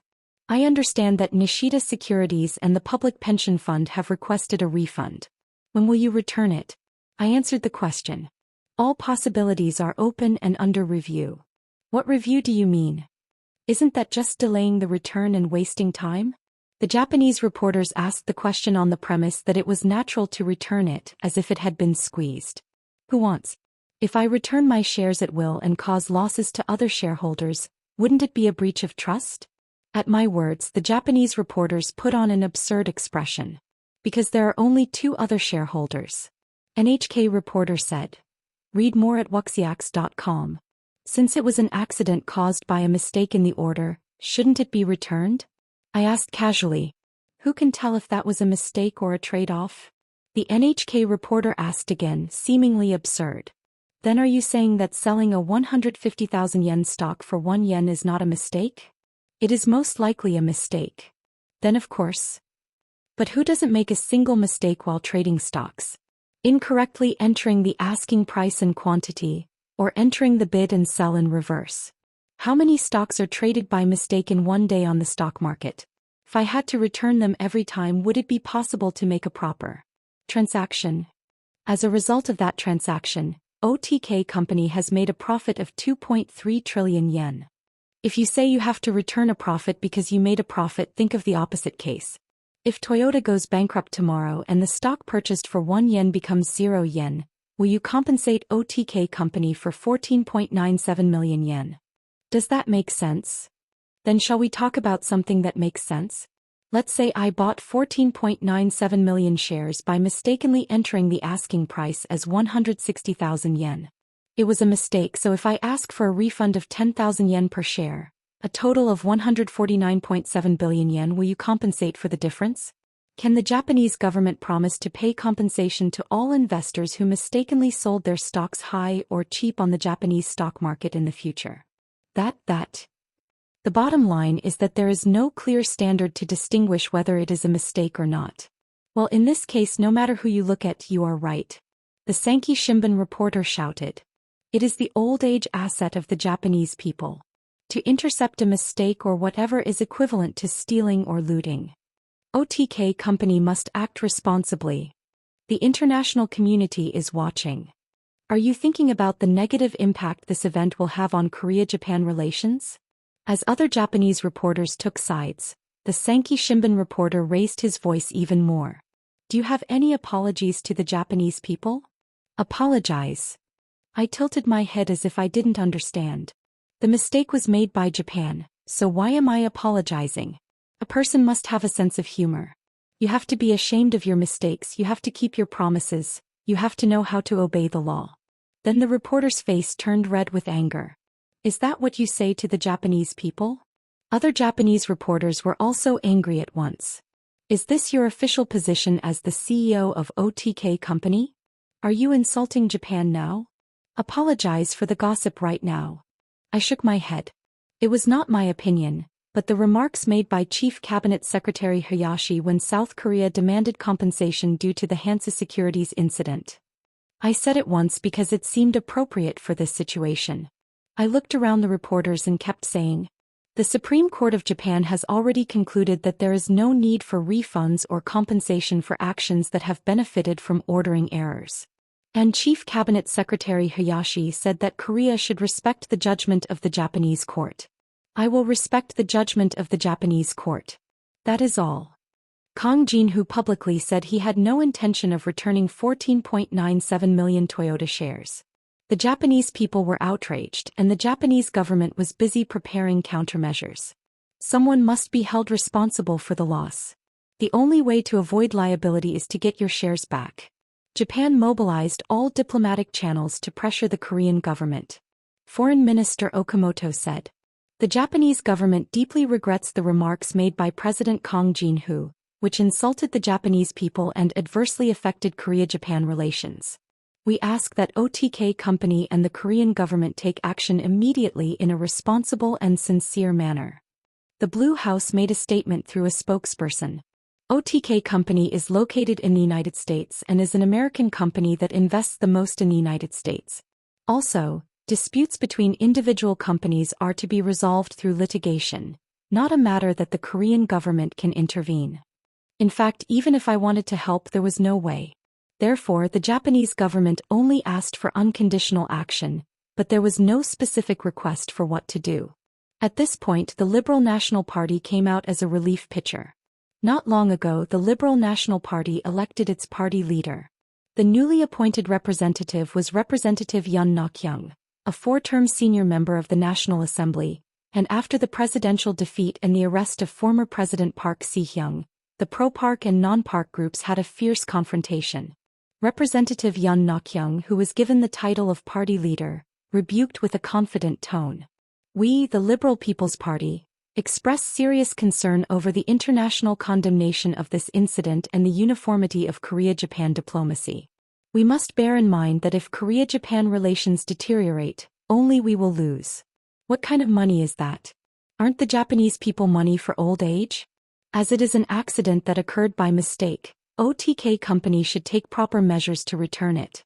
I understand that Nishida Securities and the Public Pension Fund have requested a refund. When will you return it?" I answered the question. "All possibilities are open and under review." "What review do you mean? Isn't that just delaying the return and wasting time?" The Japanese reporters asked the question on the premise that it was natural to return it as if it had been squeezed. "Who wants? If I return my shares at will and cause losses to other shareholders, wouldn't it be a breach of trust?" At my words, the Japanese reporters put on an absurd expression. "Because there are only 2 other shareholders." NHK reporter said. Read more at wuxiax.com. "Since it was an accident caused by a mistake in the order, shouldn't it be returned?" I asked casually. "Who can tell if that was a mistake or a trade-off?" The NHK reporter asked again, seemingly absurd. "Then are you saying that selling a 150,000 yen stock for 1 yen is not a mistake?" "It is most likely a mistake." "Then of course." But who doesn't make a single mistake while trading stocks? Incorrectly entering the asking price and quantity, or entering the bid and sell in reverse. How many stocks are traded by mistake in one day on the stock market? If I had to return them every time, would it be possible to make a proper transaction? As a result of that transaction, OTK company has made a profit of 2.3 trillion yen. If you say you have to return a profit because you made a profit, think of the opposite case. If Toyota goes bankrupt tomorrow and the stock purchased for 1 yen becomes 0 yen, will you compensate OTK company for 14.97 million yen? Does that make sense? Then shall we talk about something that makes sense? Let's say I bought 14.97 million shares by mistakenly entering the asking price as 160,000 yen. It was a mistake, so if I ask for a refund of 10,000 yen per share, a total of 149.7 billion yen, will you compensate for the difference? Can the Japanese government promise to pay compensation to all investors who mistakenly sold their stocks high or cheap on the Japanese stock market in the future? The bottom line is that there is no clear standard to distinguish whether it is a mistake or not. Well, in this case, no matter who you look at, you are right. The Sankei Shimbun reporter shouted. It is the old age asset of the Japanese people. To intercept a mistake or whatever is equivalent to stealing or looting. OTK company must act responsibly. The international community is watching. Are you thinking about the negative impact this event will have on Korea-Japan relations? As other Japanese reporters took sides, the Sankei Shimbun reporter raised his voice even more. Do you have any apologies to the Japanese people? Apologize. I tilted my head as if I didn't understand. The mistake was made by Japan, so why am I apologizing? A person must have a sense of humor. You have to be ashamed of your mistakes, you have to keep your promises, you have to know how to obey the law. Then the reporter's face turned red with anger. Is that what you say to the Japanese people? Other Japanese reporters were also angry at once. Is this your official position as the CEO of OTK company? Are you insulting Japan now? Apologize for the gossip right now. I shook my head. It was not my opinion, but the remarks made by Chief Cabinet Secretary Hayashi when South Korea demanded compensation due to the S66 incident. I said it once because it seemed appropriate for this situation. I looked around the reporters and kept saying, the Supreme Court of Japan has already concluded that there is no need for refunds or compensation for actions that have benefited from ordering errors. And Chief Cabinet Secretary Hayashi said that Korea should respect the judgment of the Japanese court. I will respect the judgment of the Japanese court. That is all. Kang Jin-hoo publicly said he had no intention of returning 14.97 million Toyota shares. The Japanese people were outraged and the Japanese government was busy preparing countermeasures. Someone must be held responsible for the loss. The only way to avoid liability is to get your shares back. Japan mobilized all diplomatic channels to pressure the Korean government. Foreign Minister Okamoto said. The Japanese government deeply regrets the remarks made by President Kang Jin-hoo, which insulted the Japanese people and adversely affected Korea-Japan relations. We ask that OTK company and the Korean government take action immediately in a responsible and sincere manner. The Blue House made a statement through a spokesperson. OTK company is located in the United States and is an American company that invests the most in the United States. Also, disputes between individual companies are to be resolved through litigation, not a matter that the Korean government can intervene. In fact, even if I wanted to help, there was no way. Therefore, the Japanese government only asked for unconditional action, but there was no specific request for what to do. At this point, the Liberal National Party came out as a relief pitcher. Not long ago, the Liberal National Party elected its party leader. The newly appointed representative was Representative Yoon Nok-young, a four-term senior member of the National Assembly, and after the presidential defeat and the arrest of former President Park Si-hyung, the pro-Park and non-Park groups had a fierce confrontation. Representative Yoon Nok-young, who was given the title of party leader, rebuked with a confident tone. We, the Liberal People's Party, express serious concern over the international condemnation of this incident and the uniformity of Korea-Japan diplomacy. We must bear in mind that if Korea-Japan relations deteriorate, only we will lose. What kind of money is that? Aren't the Japanese people money for old age? As it is an accident that occurred by mistake, OTK company should take proper measures to return it.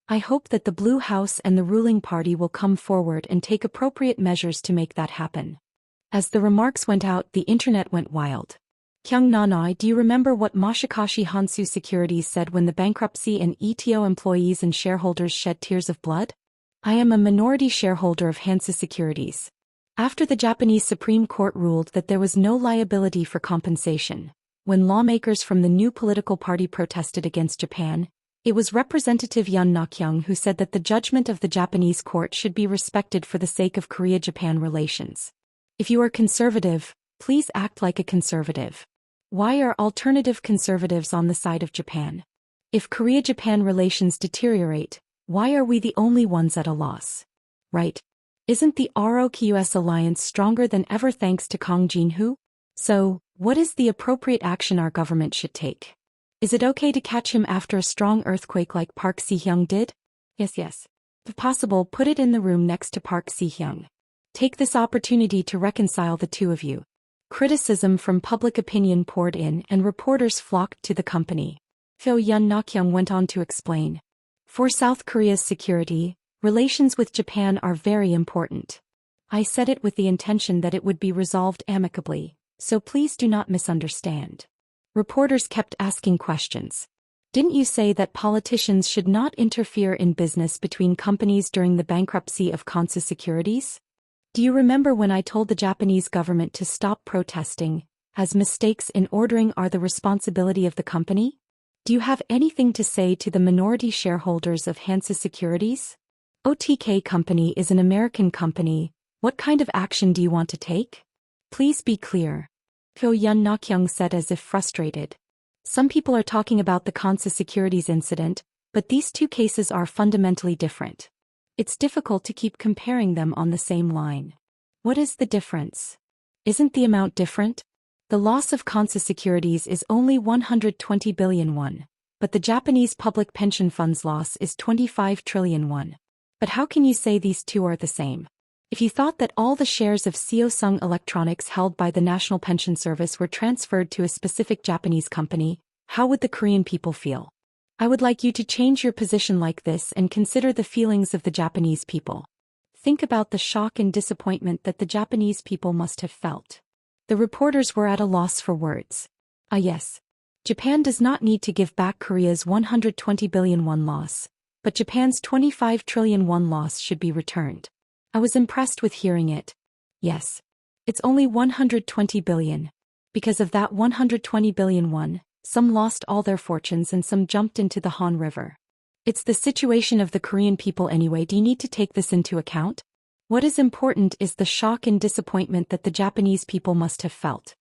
I hope that the Blue House and the ruling party will come forward and take appropriate measures to make that happen. As the remarks went out, the internet went wild. Kyung Nanai, do you remember what Masakashi Hansu Securities said when the bankruptcy and ETO employees and shareholders shed tears of blood? I am a minority shareholder of Hansu Securities. After the Japanese Supreme Court ruled that there was no liability for compensation, when lawmakers from the new political party protested against Japan, it was Representative Yoon Nok-young who said that the judgment of the Japanese court should be respected for the sake of Korea-Japan relations. If you are conservative, please act like a conservative. Why are alternative conservatives on the side of Japan? If Korea-Japan relations deteriorate, Why are we the only ones at a loss? Right? Isn't the ROKUS alliance stronger than ever thanks to Kang Jin-ho? So, what is the appropriate action our government should take? Is it okay to catch him after a strong earthquake like Park Si-hyung did? Yes. If possible, put it in the room next to Park Si-hyung. Take this opportunity to reconcile the two of you. Criticism from public opinion poured in and reporters flocked to the company. Phil Yun Nak-young went on to explain. For South Korea's security, relations with Japan are very important. I said it with the intention that it would be resolved amicably, so please do not misunderstand. Reporters kept asking questions. Didn't you say that politicians should not interfere in business between companies during the bankruptcy of Kansas Securities? Do you remember when I told the Japanese government to stop protesting, as mistakes in ordering are the responsibility of the company? Do you have anything to say to the minority shareholders of Kansas Securities? OTK Company is an American company. What kind of action do you want to take? Please be clear. Phil Yun Nak-young said as if frustrated. Some people are talking about the Kansas Securities incident, but these two cases are fundamentally different. It's difficult to keep comparing them on the same line. What is the difference? Isn't the amount different? The loss of Kansas Securities is only 120 billion won, but the Japanese public pension fund's loss is 25 trillion won. But how can you say these two are the same? If you thought that all the shares of Seosung Electronics held by the National Pension Service were transferred to a specific Japanese company, how would the Korean people feel? I would like you to change your position like this and consider the feelings of the Japanese people. Think about the shock and disappointment that the Japanese people must have felt. The reporters were at a loss for words. Yes. Japan does not need to give back Korea's 120 billion won loss, but Japan's 25 trillion won loss should be returned. I was impressed with hearing it. Yes. It's only 120 billion. Because of that 120 billion won, some lost all their fortunes and some jumped into the Han River. It's the situation of the Korean people anyway. Do you need to take this into account? What is important is the shock and disappointment that the Japanese people must have felt.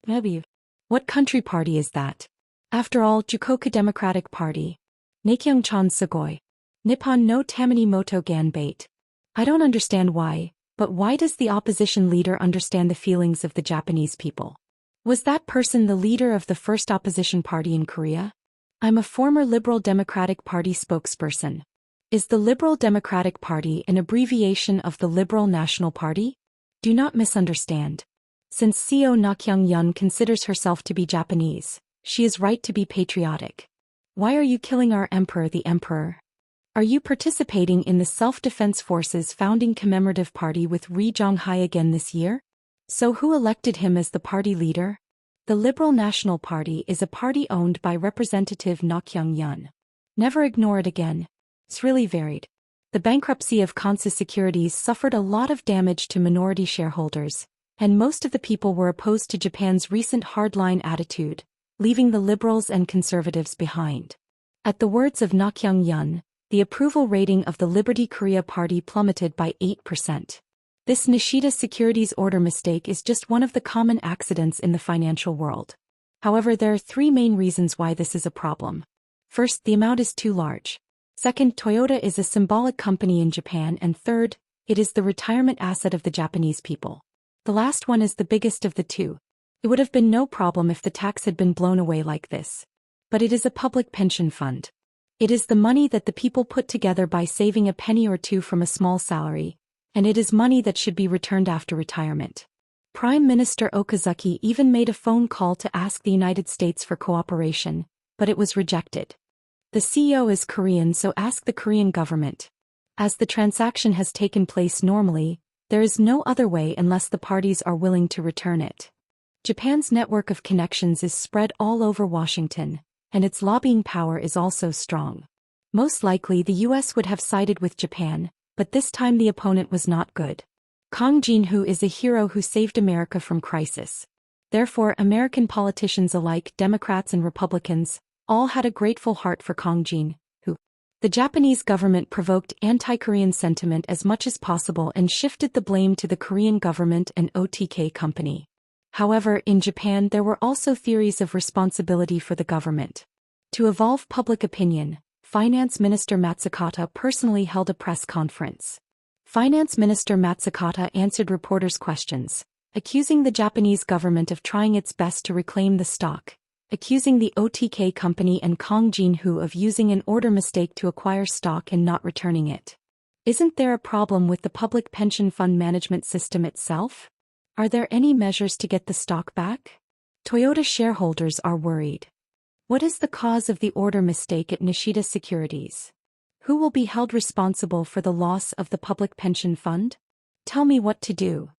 Maybe. What country party is that? After all, Jukoku Democratic Party. Nakyung-chan Sugoi. Nippon no Tamini Moto Ganbate. I don't understand why, but why does the opposition leader understand the feelings of the Japanese people? Was that person the leader of the first opposition party in Korea? I'm a former Liberal Democratic Party spokesperson. Is the Liberal Democratic Party an abbreviation of the Liberal National Party? Do not misunderstand. Since Seo Nak-young considers herself to be Japanese, she is right to be patriotic. Why are you killing our emperor, the emperor? Are you participating in the Self-Defense Forces founding commemorative party with Ri Jong-hae again this year? So who elected him as the party leader? The Liberal National Party is a party owned by Representative Nak-young. Never ignore it again. It's really varied. The bankruptcy of Kansas Securities suffered a lot of damage to minority shareholders, and most of the people were opposed to Japan's recent hardline attitude, leaving the liberals and conservatives behind. At the words of Nak-young, the approval rating of the Liberty Korea Party plummeted by 8%. This Nishida securities order mistake is just one of the common accidents in the financial world. However, there are three main reasons why this is a problem. First, the amount is too large. Second, Toyota is a symbolic company in Japan, and third, it is the retirement asset of the Japanese people. The last one is the biggest of the two. It would have been no problem if the tax had been blown away like this. But it is a public pension fund. It is the money that the people put together by saving a penny or two from a small salary, and it is money that should be returned after retirement. Prime Minister Okazuki even made a phone call to ask the United States for cooperation, but it was rejected. The CEO is Korean, so ask the Korean government. As the transaction has taken place normally, there is no other way unless the parties are willing to return it. Japan's network of connections is spread all over Washington, and its lobbying power is also strong. Most likely the US would have sided with Japan, but this time the opponent was not good. Kang Jin-ho is a hero who saved America from crisis. Therefore, American politicians alike, Democrats and Republicans, all had a grateful heart for Kang Jin-ho. The Japanese government provoked anti-Korean sentiment as much as possible and shifted the blame to the Korean government and OTK company. However, in Japan there were also theories of responsibility for the government. To evolve public opinion, Finance Minister Matsukata personally held a press conference. Finance Minister Matsukata answered reporters' questions, accusing the Japanese government of trying its best to reclaim the stock, accusing the OTK company and Kong Jin-Hu of using an order mistake to acquire stock and not returning it. Isn't there a problem with the public pension fund management system itself? Are there any measures to get the stock back? Toyota shareholders are worried. What is the cause of the order mistake at Nishida Securities? Who will be held responsible for the loss of the public pension fund? Tell me what to do.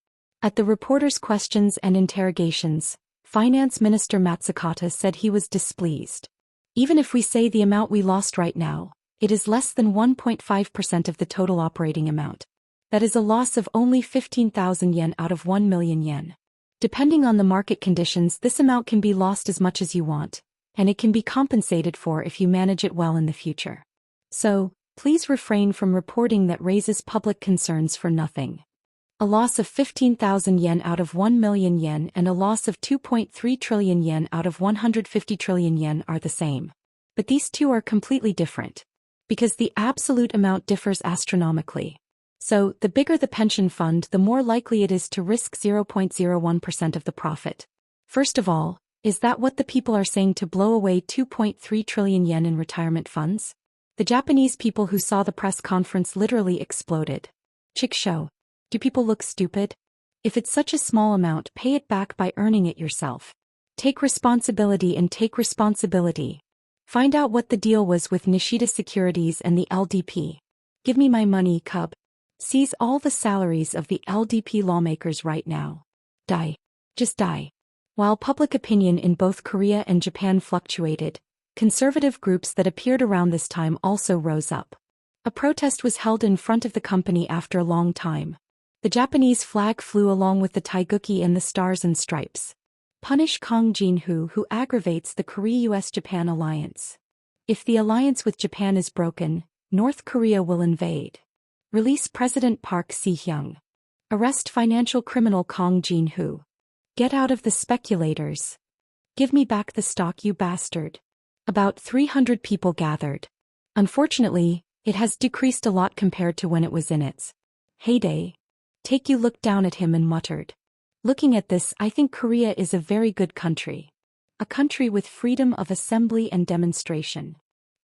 At the reporters' questions and interrogations, Finance Minister Matsukata said he was displeased. Even if we say the amount we lost right now, it is less than 1.5% of the total operating amount. That is a loss of only 15,000 yen out of 1 million yen. Depending on the market conditions, this amount can be lost as much as you want, and it can be compensated for if you manage it well in the future. So, please refrain from reporting that raises public concerns for nothing. A loss of 15,000 yen out of 1 million yen and a loss of 2.3 trillion yen out of 150 trillion yen are the same. But these two are completely different. Because the absolute amount differs astronomically. So, the bigger the pension fund, the more likely it is to risk 0.01% of the profit. First of all, is that what the people are saying, to blow away 2.3 trillion yen in retirement funds? The Japanese people who saw the press conference literally exploded. Chickshow. Do people look stupid? If it's such a small amount, pay it back by earning it yourself. Take responsibility and take responsibility. Find out what the deal was with Nishida Securities and the LDP. Give me my money, cub. Seize all the salaries of the LDP lawmakers right now. Die. Just die. While public opinion in both Korea and Japan fluctuated, conservative groups that appeared around this time also rose up. A protest was held in front of the company after a long time. The Japanese flag flew along with the taiguki and the stars and stripes. Punish Kong Jin-Hu, who aggravates the Korea-US-Japan alliance. If the alliance with Japan is broken, North Korea will invade. Release President Park Si-hyung. Arrest financial criminal Kong Jin-Hu. Get out of the speculators. Give me back the stock, you bastard. About 300 people gathered. Unfortunately, it has decreased a lot compared to when it was in its heyday. Taekyu looked down at him and muttered. Looking at this, I think Korea is a very good country. A country with freedom of assembly and demonstration.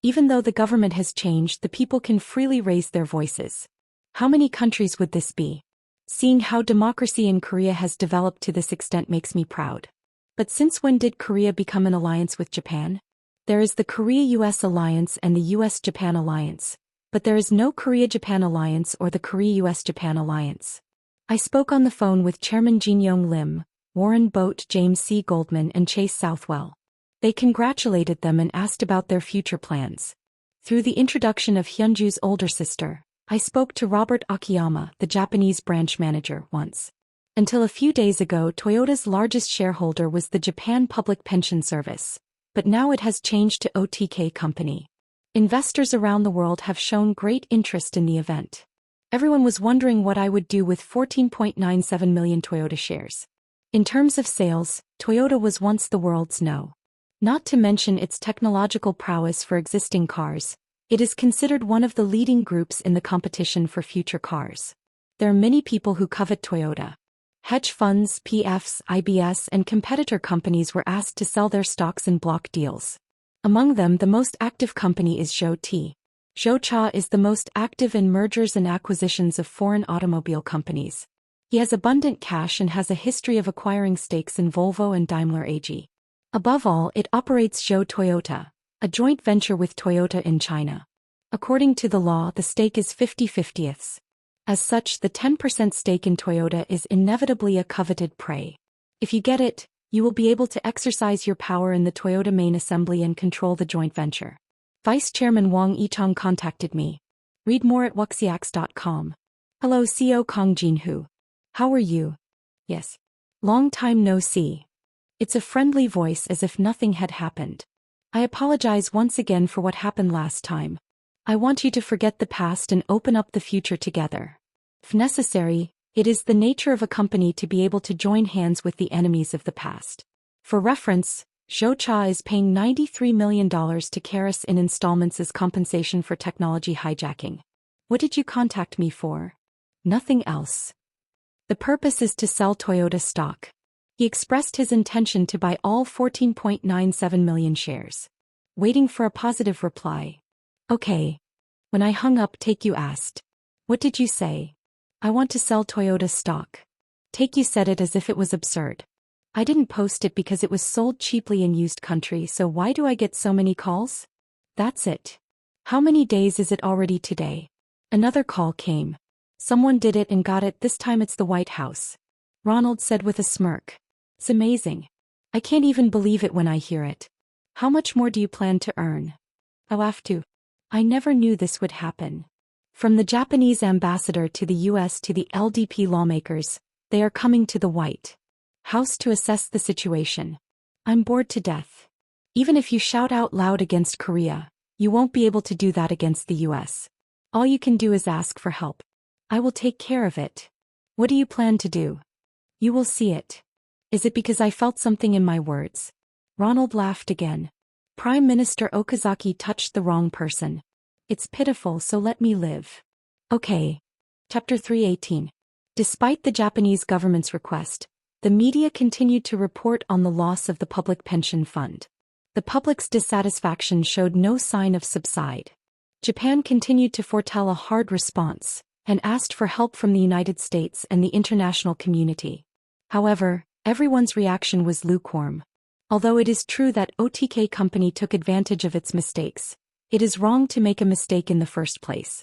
Even though the government has changed, the people can freely raise their voices. How many countries would this be? Seeing how democracy in Korea has developed to this extent makes me proud. But since when did Korea become an alliance with Japan? There is the Korea-US alliance and the US-Japan alliance, but there is no Korea-Japan alliance or the Korea-US-Japan alliance. I spoke on the phone with Chairman Jin-Yong Lim, Warren Boat, James C. Goldman and Chase Southwell. They congratulated them and asked about their future plans. Through the introduction of Hyunju's older sister, I spoke to Robert Akiyama, the Japanese branch manager, once. Until a few days ago, Toyota's largest shareholder was the Japan Public Pension Service, but now it has changed to OTK Company. Investors around the world have shown great interest in the event. Everyone was wondering what I would do with 14.97 million Toyota shares. In terms of sales, Toyota was once the world's no. Not to mention its technological prowess for existing cars, it is considered one of the leading groups in the competition for future cars. There are many people who covet Toyota. Hedge funds, PFs, IBS and competitor companies were asked to sell their stocks in block deals. Among them, the most active company is Zhou. Zhou is the most active in mergers and acquisitions of foreign automobile companies. He has abundant cash and has a history of acquiring stakes in Volvo and Daimler AG. Above all, it operates Zhou Toyota, a joint venture with Toyota in China. According to the law, the stake is 50/50. As such, the 10% stake in Toyota is inevitably a coveted prey. If you get it, you will be able to exercise your power in the Toyota main assembly and control the joint venture. Vice Chairman Wang Yichong contacted me. Read more at wuxiax.com. Hello CEO Kong Jin-Hu. How are you? Yes. Long time no see. It's a friendly voice as if nothing had happened. I apologize once again for what happened last time. I want you to forget the past and open up the future together. If necessary, it is the nature of a company to be able to join hands with the enemies of the past. For reference, Zhou Cha is paying $93 million to Karis in installments as compensation for technology hijacking. What did you contact me for? Nothing else. The purpose is to sell Toyota stock. He expressed his intention to buy all 14.97 million shares. Waiting for a positive reply. Okay. When I hung up, Taekyu asked. What did you say? I want to sell Toyota stock. Taekyu said it as if it was absurd. I didn't post it because it was sold cheaply in used country, so why do I get so many calls? That's it. How many days is it already today? Another call came. Someone did it and got it, this time it's the White House. Ronald said with a smirk. It's amazing. I can't even believe it when I hear it. How much more do you plan to earn? I laughed too. I never knew this would happen. From the Japanese ambassador to the US to the LDP lawmakers, they are coming to the White House to assess the situation. I'm bored to death. Even if you shout out loud against Korea, you won't be able to do that against the US. All you can do is ask for help. I will take care of it. What do you plan to do? You will see it. Is it because I felt something in my words? Ronald laughed again. Prime Minister Okazaki touched the wrong person. It's pitiful, so let me live. Okay. Chapter 318. Despite the Japanese government's request, the media continued to report on the loss of the public pension fund. The public's dissatisfaction showed no sign of subside. Japan continued to foretell a hard response, and asked for help from the United States and the international community. However, everyone's reaction was lukewarm. Although it is true that OTK company took advantage of its mistakes, it is wrong to make a mistake in the first place.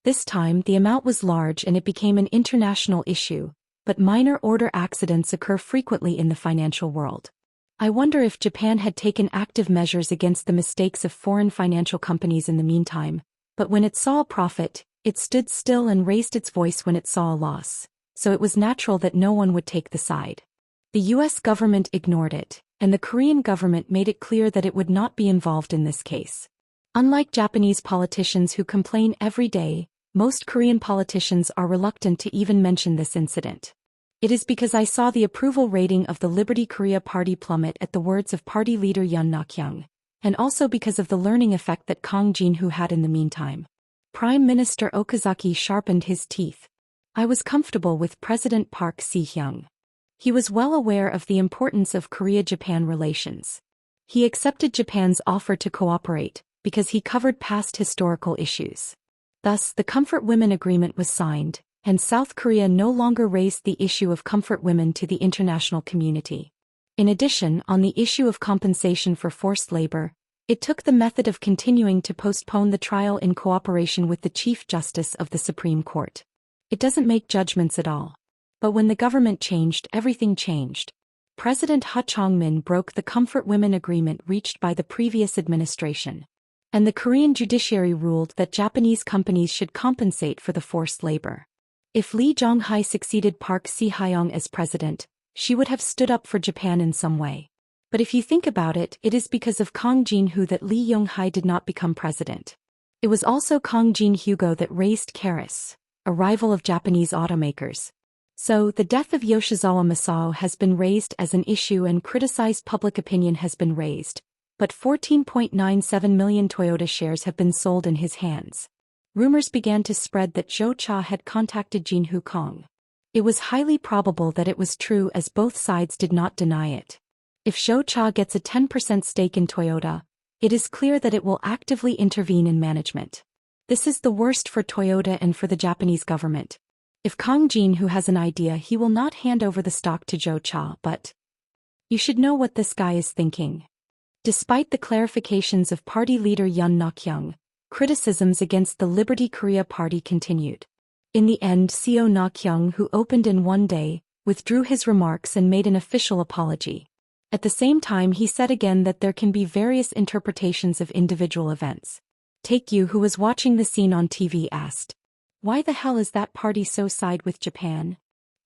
This time the amount was large and it became an international issue, but minor order accidents occur frequently in the financial world. I wonder if Japan had taken active measures against the mistakes of foreign financial companies in the meantime, but when it saw a profit, it stood still and raised its voice when it saw a loss, so it was natural that no one would take the side. The US government ignored it, and the Korean government made it clear that it would not be involved in this case. Unlike Japanese politicians who complain every day, most Korean politicians are reluctant to even mention this incident. It is because I saw the approval rating of the Liberty Korea Party plummet at the words of party leader Yoon Nak-young, and also because of the learning effect that Kang Jin-woo had in the meantime. Prime Minister Okazaki sharpened his teeth. I was comfortable with President Park Si-hyung. He was well aware of the importance of Korea-Japan relations. He accepted Japan's offer to cooperate, because he covered past historical issues. Thus, the Comfort Women Agreement was signed, and South Korea no longer raised the issue of comfort women to the international community. In addition, on the issue of compensation for forced labor, it took the method of continuing to postpone the trial in cooperation with the Chief Justice of the Supreme Court. It doesn't make judgments at all. But when the government changed, everything changed. President Ha Chong-min broke the Comfort Women Agreement reached by the previous administration. And the Korean judiciary ruled that Japanese companies should compensate for the forced labor. If Lee Jong-hae succeeded Park Si-hyung as president, she would have stood up for Japan in some way. But if you think about it, it is because of Kang Jin-woo that Lee Yong-hae did not become president. It was also Kang Jin-hyugo that raised Karis, a rival of Japanese automakers. So, the death of Yoshizawa Masao has been raised as an issue and criticized public opinion has been raised, but 14.97 million Toyota shares have been sold in his hands. Rumors began to spread that Zhou Cha had contacted Jin-hoo Kong. It was highly probable that it was true as both sides did not deny it. If Zhou Cha gets a 10% stake in Toyota, it is clear that it will actively intervene in management. This is the worst for Toyota and for the Japanese government. If Kang Jin-woo has an idea, he will not hand over the stock to Zhou Cha, but you should know what this guy is thinking. Despite the clarifications of party leader Yoon Nak-young, criticisms against the Liberty Korea Party continued. In the end, Seo Nak-young, who opened in one day, withdrew his remarks and made an official apology. At the same time, he said again that there can be various interpretations of individual events. Taekyu, who was watching the scene on TV, asked, "Why the hell is that party so side with Japan?"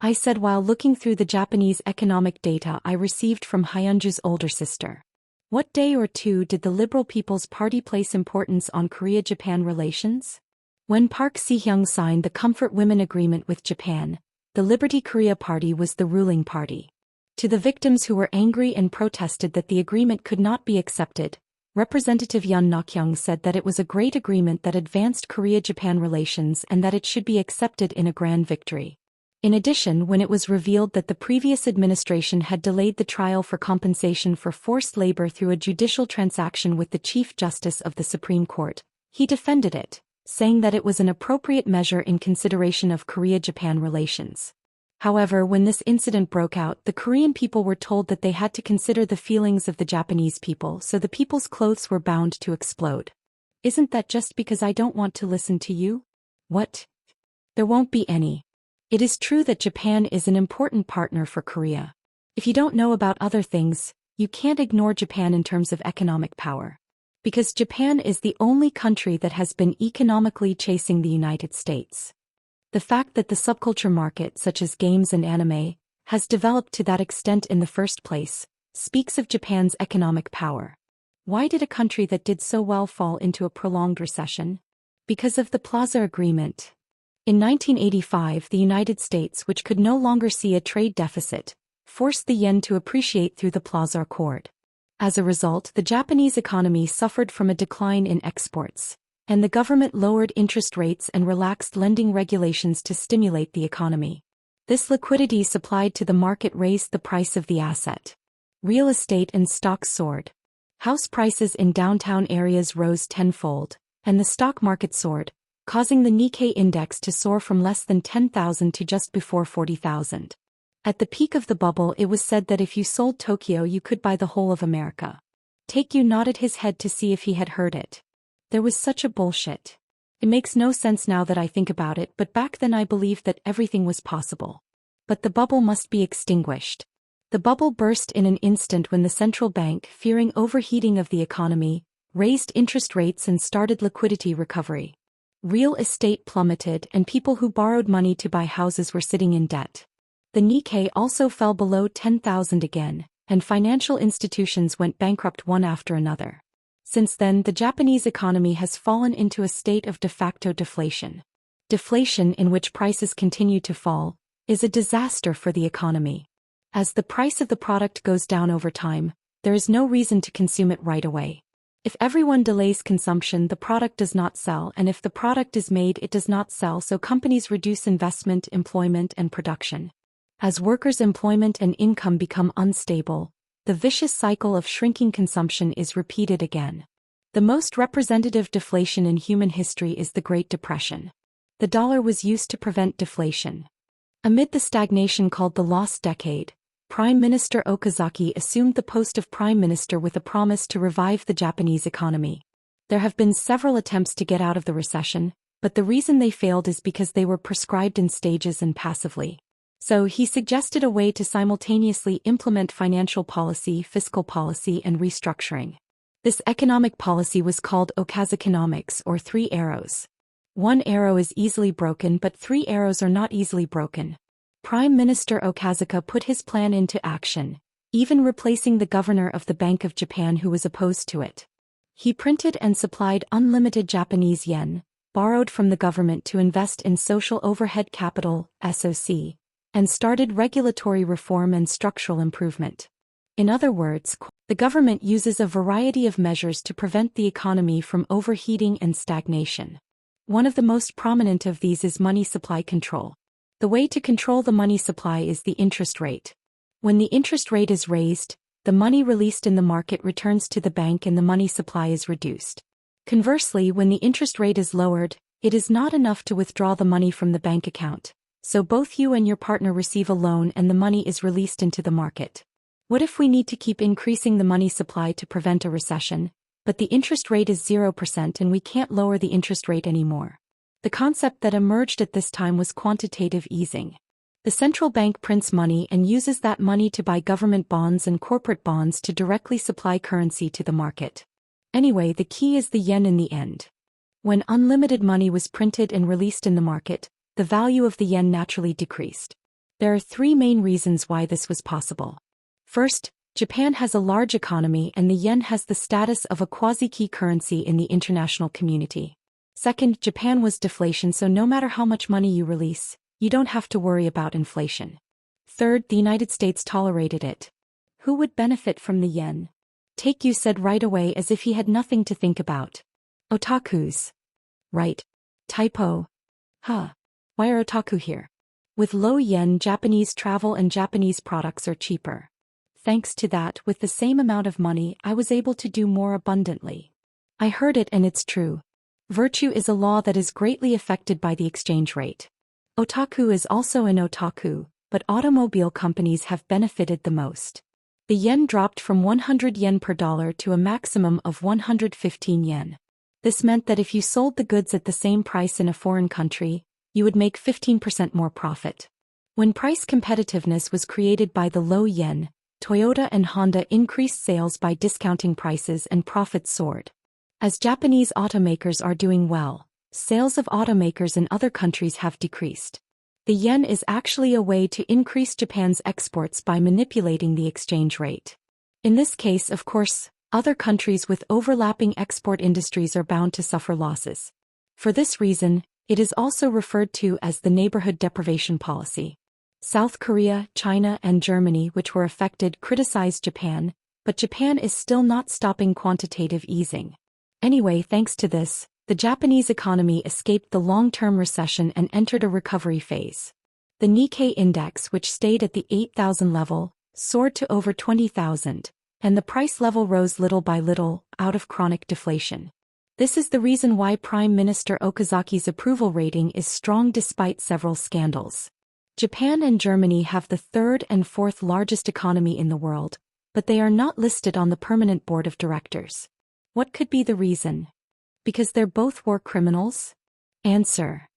I said while looking through the Japanese economic data I received from Hyunju's older sister. What day or two did the Liberal People's Party place importance on Korea-Japan relations? When Park Si-hyung signed the Comfort Women Agreement with Japan, the Liberty Korea Party was the ruling party. To the victims who were angry and protested that the agreement could not be accepted, Representative Yoon Nok-young said that it was a great agreement that advanced Korea-Japan relations and that it should be accepted in a grand victory. In addition, when it was revealed that the previous administration had delayed the trial for compensation for forced labor through a judicial transaction with the Chief Justice of the Supreme Court, he defended it, saying that it was an appropriate measure in consideration of Korea-Japan relations. However, when this incident broke out, the Korean people were told that they had to consider the feelings of the Japanese people, so the people's clothes were bound to explode. Isn't that just because I don't want to listen to you? What? There won't be any. It is true that Japan is an important partner for Korea. If you don't know about other things, you can't ignore Japan in terms of economic power. Because Japan is the only country that has been economically chasing the United States. The fact that the subculture market, such as games and anime, has developed to that extent in the first place, speaks of Japan's economic power. Why did a country that did so well fall into a prolonged recession? Because of the Plaza Agreement. In 1985, the United States, which could no longer see a trade deficit, forced the yen to appreciate through the Plaza Accord. As a result, the Japanese economy suffered from a decline in exports, and the government lowered interest rates and relaxed lending regulations to stimulate the economy. This liquidity supplied to the market raised the price of the asset. Real estate and stocks soared. House prices in downtown areas rose tenfold, and the stock market soared, causing the Nikkei index to soar from less than 10,000 to just before 40,000. At the peak of the bubble, it was said that if you sold Tokyo, you could buy the whole of America. Taekyu nodded his head to see if he had heard it. There was such a bullshit. It makes no sense now that I think about it, but back then I believed that everything was possible. But the bubble must be extinguished. The bubble burst in an instant when the central bank, fearing overheating of the economy, raised interest rates and started liquidity recovery. Real estate plummeted and people who borrowed money to buy houses were sitting in debt. The Nikkei also fell below 10,000 again, and financial institutions went bankrupt one after another. Since then, the Japanese economy has fallen into a state of de facto deflation. Deflation, in which prices continue to fall, is a disaster for the economy. As the price of the product goes down over time, there is no reason to consume it right away. If everyone delays consumption, the product does not sell, and if the product is made, it does not sell, so companies reduce investment, employment, and production. As workers' employment and income become unstable, the vicious cycle of shrinking consumption is repeated again. The most representative deflation in human history is the Great Depression. The dollar was used to prevent deflation. Amid the stagnation called the Lost Decade, Prime Minister Okazaki assumed the post of Prime Minister with a promise to revive the Japanese economy. There have been several attempts to get out of the recession, but the reason they failed is because they were prescribed in stages and passively. So he suggested a way to simultaneously implement financial policy, fiscal policy, and restructuring. This economic policy was called Okazaconomics, or 3 arrows. 1 arrow is easily broken, but 3 arrows are not easily broken. Prime Minister Okazaki put his plan into action, even replacing the governor of the Bank of Japan who was opposed to it. He printed and supplied unlimited Japanese yen, borrowed from the government to invest in social overhead capital, SOC, and started regulatory reform and structural improvement. In other words, the government uses a variety of measures to prevent the economy from overheating and stagnation. One of the most prominent of these is money supply control. The way to control the money supply is the interest rate. When the interest rate is raised, the money released in the market returns to the bank and the money supply is reduced. Conversely, when the interest rate is lowered, it is not enough to withdraw the money from the bank account. So both you and your partner receive a loan and the money is released into the market. What if we need to keep increasing the money supply to prevent a recession, but the interest rate is 0% and we can't lower the interest rate anymore? The concept that emerged at this time was quantitative easing. The central bank prints money and uses that money to buy government bonds and corporate bonds to directly supply currency to the market. Anyway, the key is the yen in the end. When unlimited money was printed and released in the market, the value of the yen naturally decreased. There are 3 main reasons why this was possible. First, Japan has a large economy and the yen has the status of a quasi-key currency in the international community. Second, Japan was deflation, so no matter how much money you release, you don't have to worry about inflation. Third, the United States tolerated it. Who would benefit from the yen? Taekyu said right away as if he had nothing to think about. Otakus. Right. Typo. Huh. Why are otaku here? With low yen, Japanese travel and Japanese products are cheaper. Thanks to that, with the same amount of money, I was able to do more abundantly. I heard it and it's true. Virtue is a law that is greatly affected by the exchange rate. Otaku is also an otaku, but automobile companies have benefited the most. The yen dropped from 100 yen per dollar to a maximum of 115 yen. This meant that if you sold the goods at the same price in a foreign country, you would make 15% more profit. When price competitiveness was created by the low yen, Toyota and Honda increased sales by discounting prices and profits soared. As Japanese automakers are doing well, sales of automakers in other countries have decreased. The yen is actually a way to increase Japan's exports by manipulating the exchange rate. In this case, of course, other countries with overlapping export industries are bound to suffer losses. For this reason, it is also referred to as the neighborhood deprivation policy. South Korea, China, and Germany, which were affected, criticized Japan, but Japan is still not stopping quantitative easing. Anyway, thanks to this, the Japanese economy escaped the long-term recession and entered a recovery phase. The Nikkei index, which stayed at the 8,000 level, soared to over 20,000, and the price level rose little by little, out of chronic deflation. This is the reason why Prime Minister Okazaki's approval rating is strong despite several scandals. Japan and Germany have the third and fourth largest economy in the world, but they are not listed on the permanent board of directors. What could be the reason? Because they're both war criminals? Answer.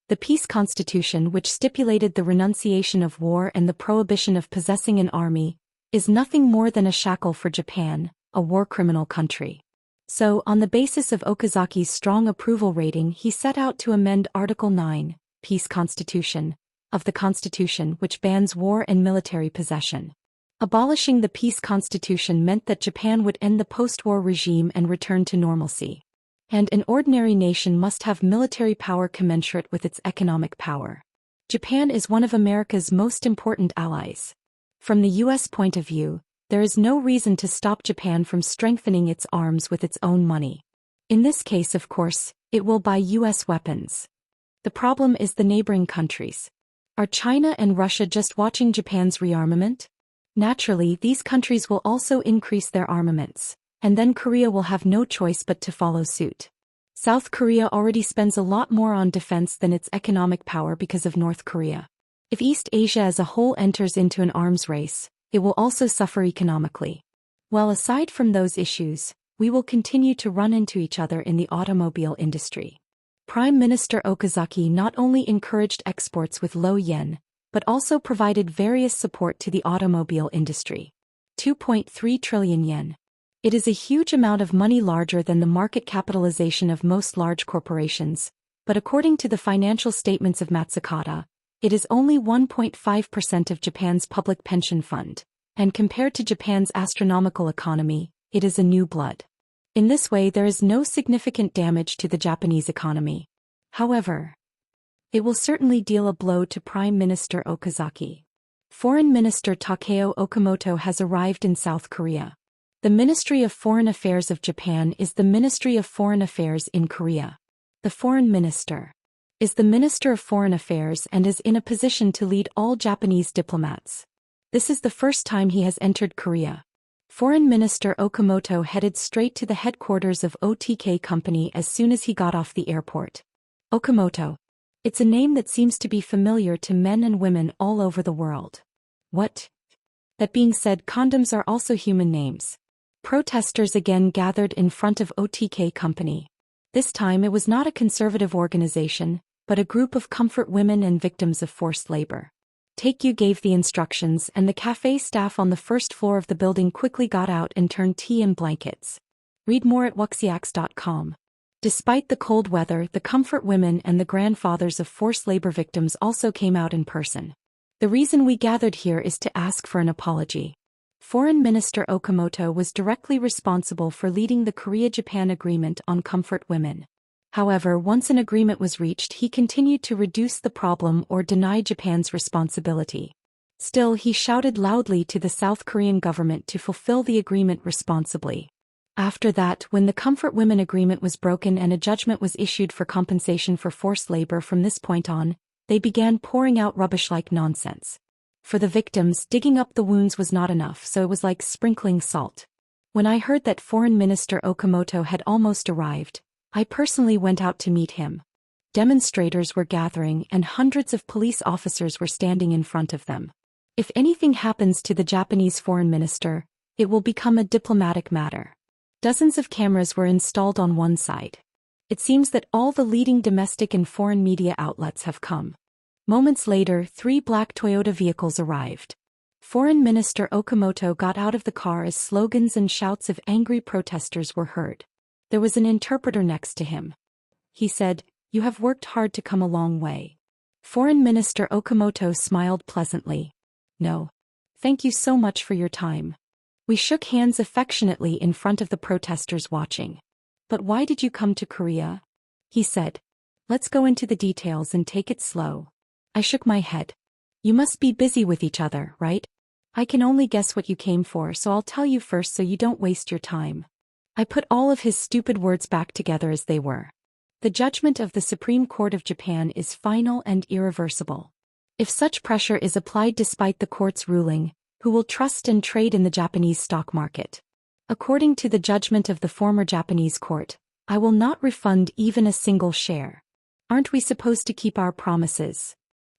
The peace constitution, which stipulated the renunciation of war and the prohibition of possessing an army, is nothing more than a shackle for Japan, a war criminal country. So, on the basis of Okazaki's strong approval rating, he set out to amend Article 9, Peace Constitution, of the Constitution, which bans war and military possession. Abolishing the peace constitution meant that Japan would end the post-war regime and return to normalcy. And an ordinary nation must have military power commensurate with its economic power. Japan is one of America's most important allies. From the U.S. point of view, there is no reason to stop Japan from strengthening its arms with its own money. In this case, of course, it will buy U.S. weapons. The problem is the neighboring countries. Are China and Russia just watching Japan's rearmament? Naturally, these countries will also increase their armaments, and then Korea will have no choice but to follow suit. South Korea already spends a lot more on defense than its economic power because of North Korea. If East Asia as a whole enters into an arms race, it will also suffer economically. Well, aside from those issues, we will continue to run into each other in the automobile industry. Prime Minister Okazaki not only encouraged exports with low yen, but also provided various support to the automobile industry. 2.3 trillion yen. It is a huge amount of money, larger than the market capitalization of most large corporations, but according to the financial statements of Matsukata, it is only 1.5% of Japan's public pension fund, and compared to Japan's astronomical economy, it is a new blood. In this way, there is no significant damage to the Japanese economy. However, it will certainly deal a blow to Prime Minister Okazaki. Foreign Minister Takeo Okamoto has arrived in South Korea. The Ministry of Foreign Affairs of Japan is the Ministry of Foreign Affairs in Korea. The Foreign Minister is the Minister of Foreign Affairs and is in a position to lead all Japanese diplomats. This is the first time he has entered Korea. Foreign Minister Okamoto headed straight to the headquarters of OTK Company as soon as he got off the airport. Okamoto. It's a name that seems to be familiar to men and women all over the world. What? That being said, condoms are also human names. Protesters again gathered in front of OTK Company. This time it was not a conservative organization, but a group of comfort women and victims of forced labor. Taekyu gave the instructions, and the cafe staff on the first floor of the building quickly got out and turned tea and blankets. Read more at wuxiax.com. Despite the cold weather, the comfort women and the grandfathers of forced labor victims also came out in person. The reason we gathered here is to ask for an apology. Foreign Minister Okamoto was directly responsible for leading the Korea-Japan Agreement on comfort women. However, once an agreement was reached, he continued to reduce the problem or deny Japan's responsibility. Still, he shouted loudly to the South Korean government to fulfill the agreement responsibly. After that, when the Comfort Women Agreement was broken and a judgment was issued for compensation for forced labor from this point on, they began pouring out rubbish like nonsense. For the victims, digging up the wounds was not enough, so it was like sprinkling salt. When I heard that Foreign Minister Okamoto had almost arrived, I personally went out to meet him. Demonstrators were gathering and hundreds of police officers were standing in front of them. If anything happens to the Japanese foreign minister, it will become a diplomatic matter. Dozens of cameras were installed on one side. It seems that all the leading domestic and foreign media outlets have come. Moments later, 3 black Toyota vehicles arrived. Foreign Minister Okamoto got out of the car as slogans and shouts of angry protesters were heard. There was an interpreter next to him. He said, "You have worked hard to come a long way." Foreign Minister Okamoto smiled pleasantly. "No. Thank you so much for your time." We shook hands affectionately in front of the protesters watching. "But why did you come to Korea?" He said. "Let's go into the details and take it slow." I shook my head. "You must be busy with each other, right? I can only guess what you came for, so I'll tell you first so you don't waste your time." I put all of his stupid words back together as they were. The judgment of the Supreme Court of Japan is final and irreversible. If such pressure is applied despite the court's ruling, who will trust and trade in the Japanese stock market? According to the judgment of the former Japanese court, I will not refund even a single share. Aren't we supposed to keep our promises?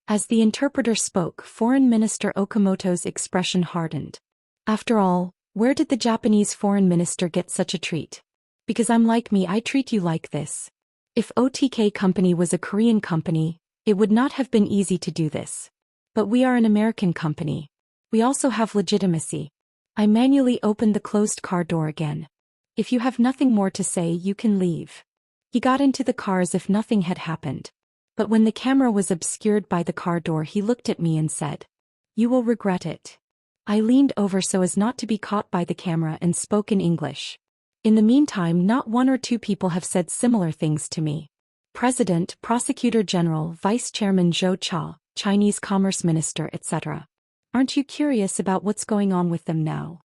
As the interpreter spoke, Foreign Minister Okamoto's expression hardened. After all, where did the Japanese foreign minister get such a treat? Because I'm like me, I treat you like this. If OTK Company was a Korean company, it would not have been easy to do this. But we are an American company. We also have legitimacy. I manually opened the closed car door again. "If you have nothing more to say, you can leave." He got into the car as if nothing had happened. But when the camera was obscured by the car door, he looked at me and said, "You will regret it." I leaned over so as not to be caught by the camera and spoke in English. In the meantime, not 1 or 2 people have said similar things to me. President, Prosecutor General, Vice Chairman Zhou Cha, Chinese Commerce Minister, etc. Aren't you curious about what's going on with them now?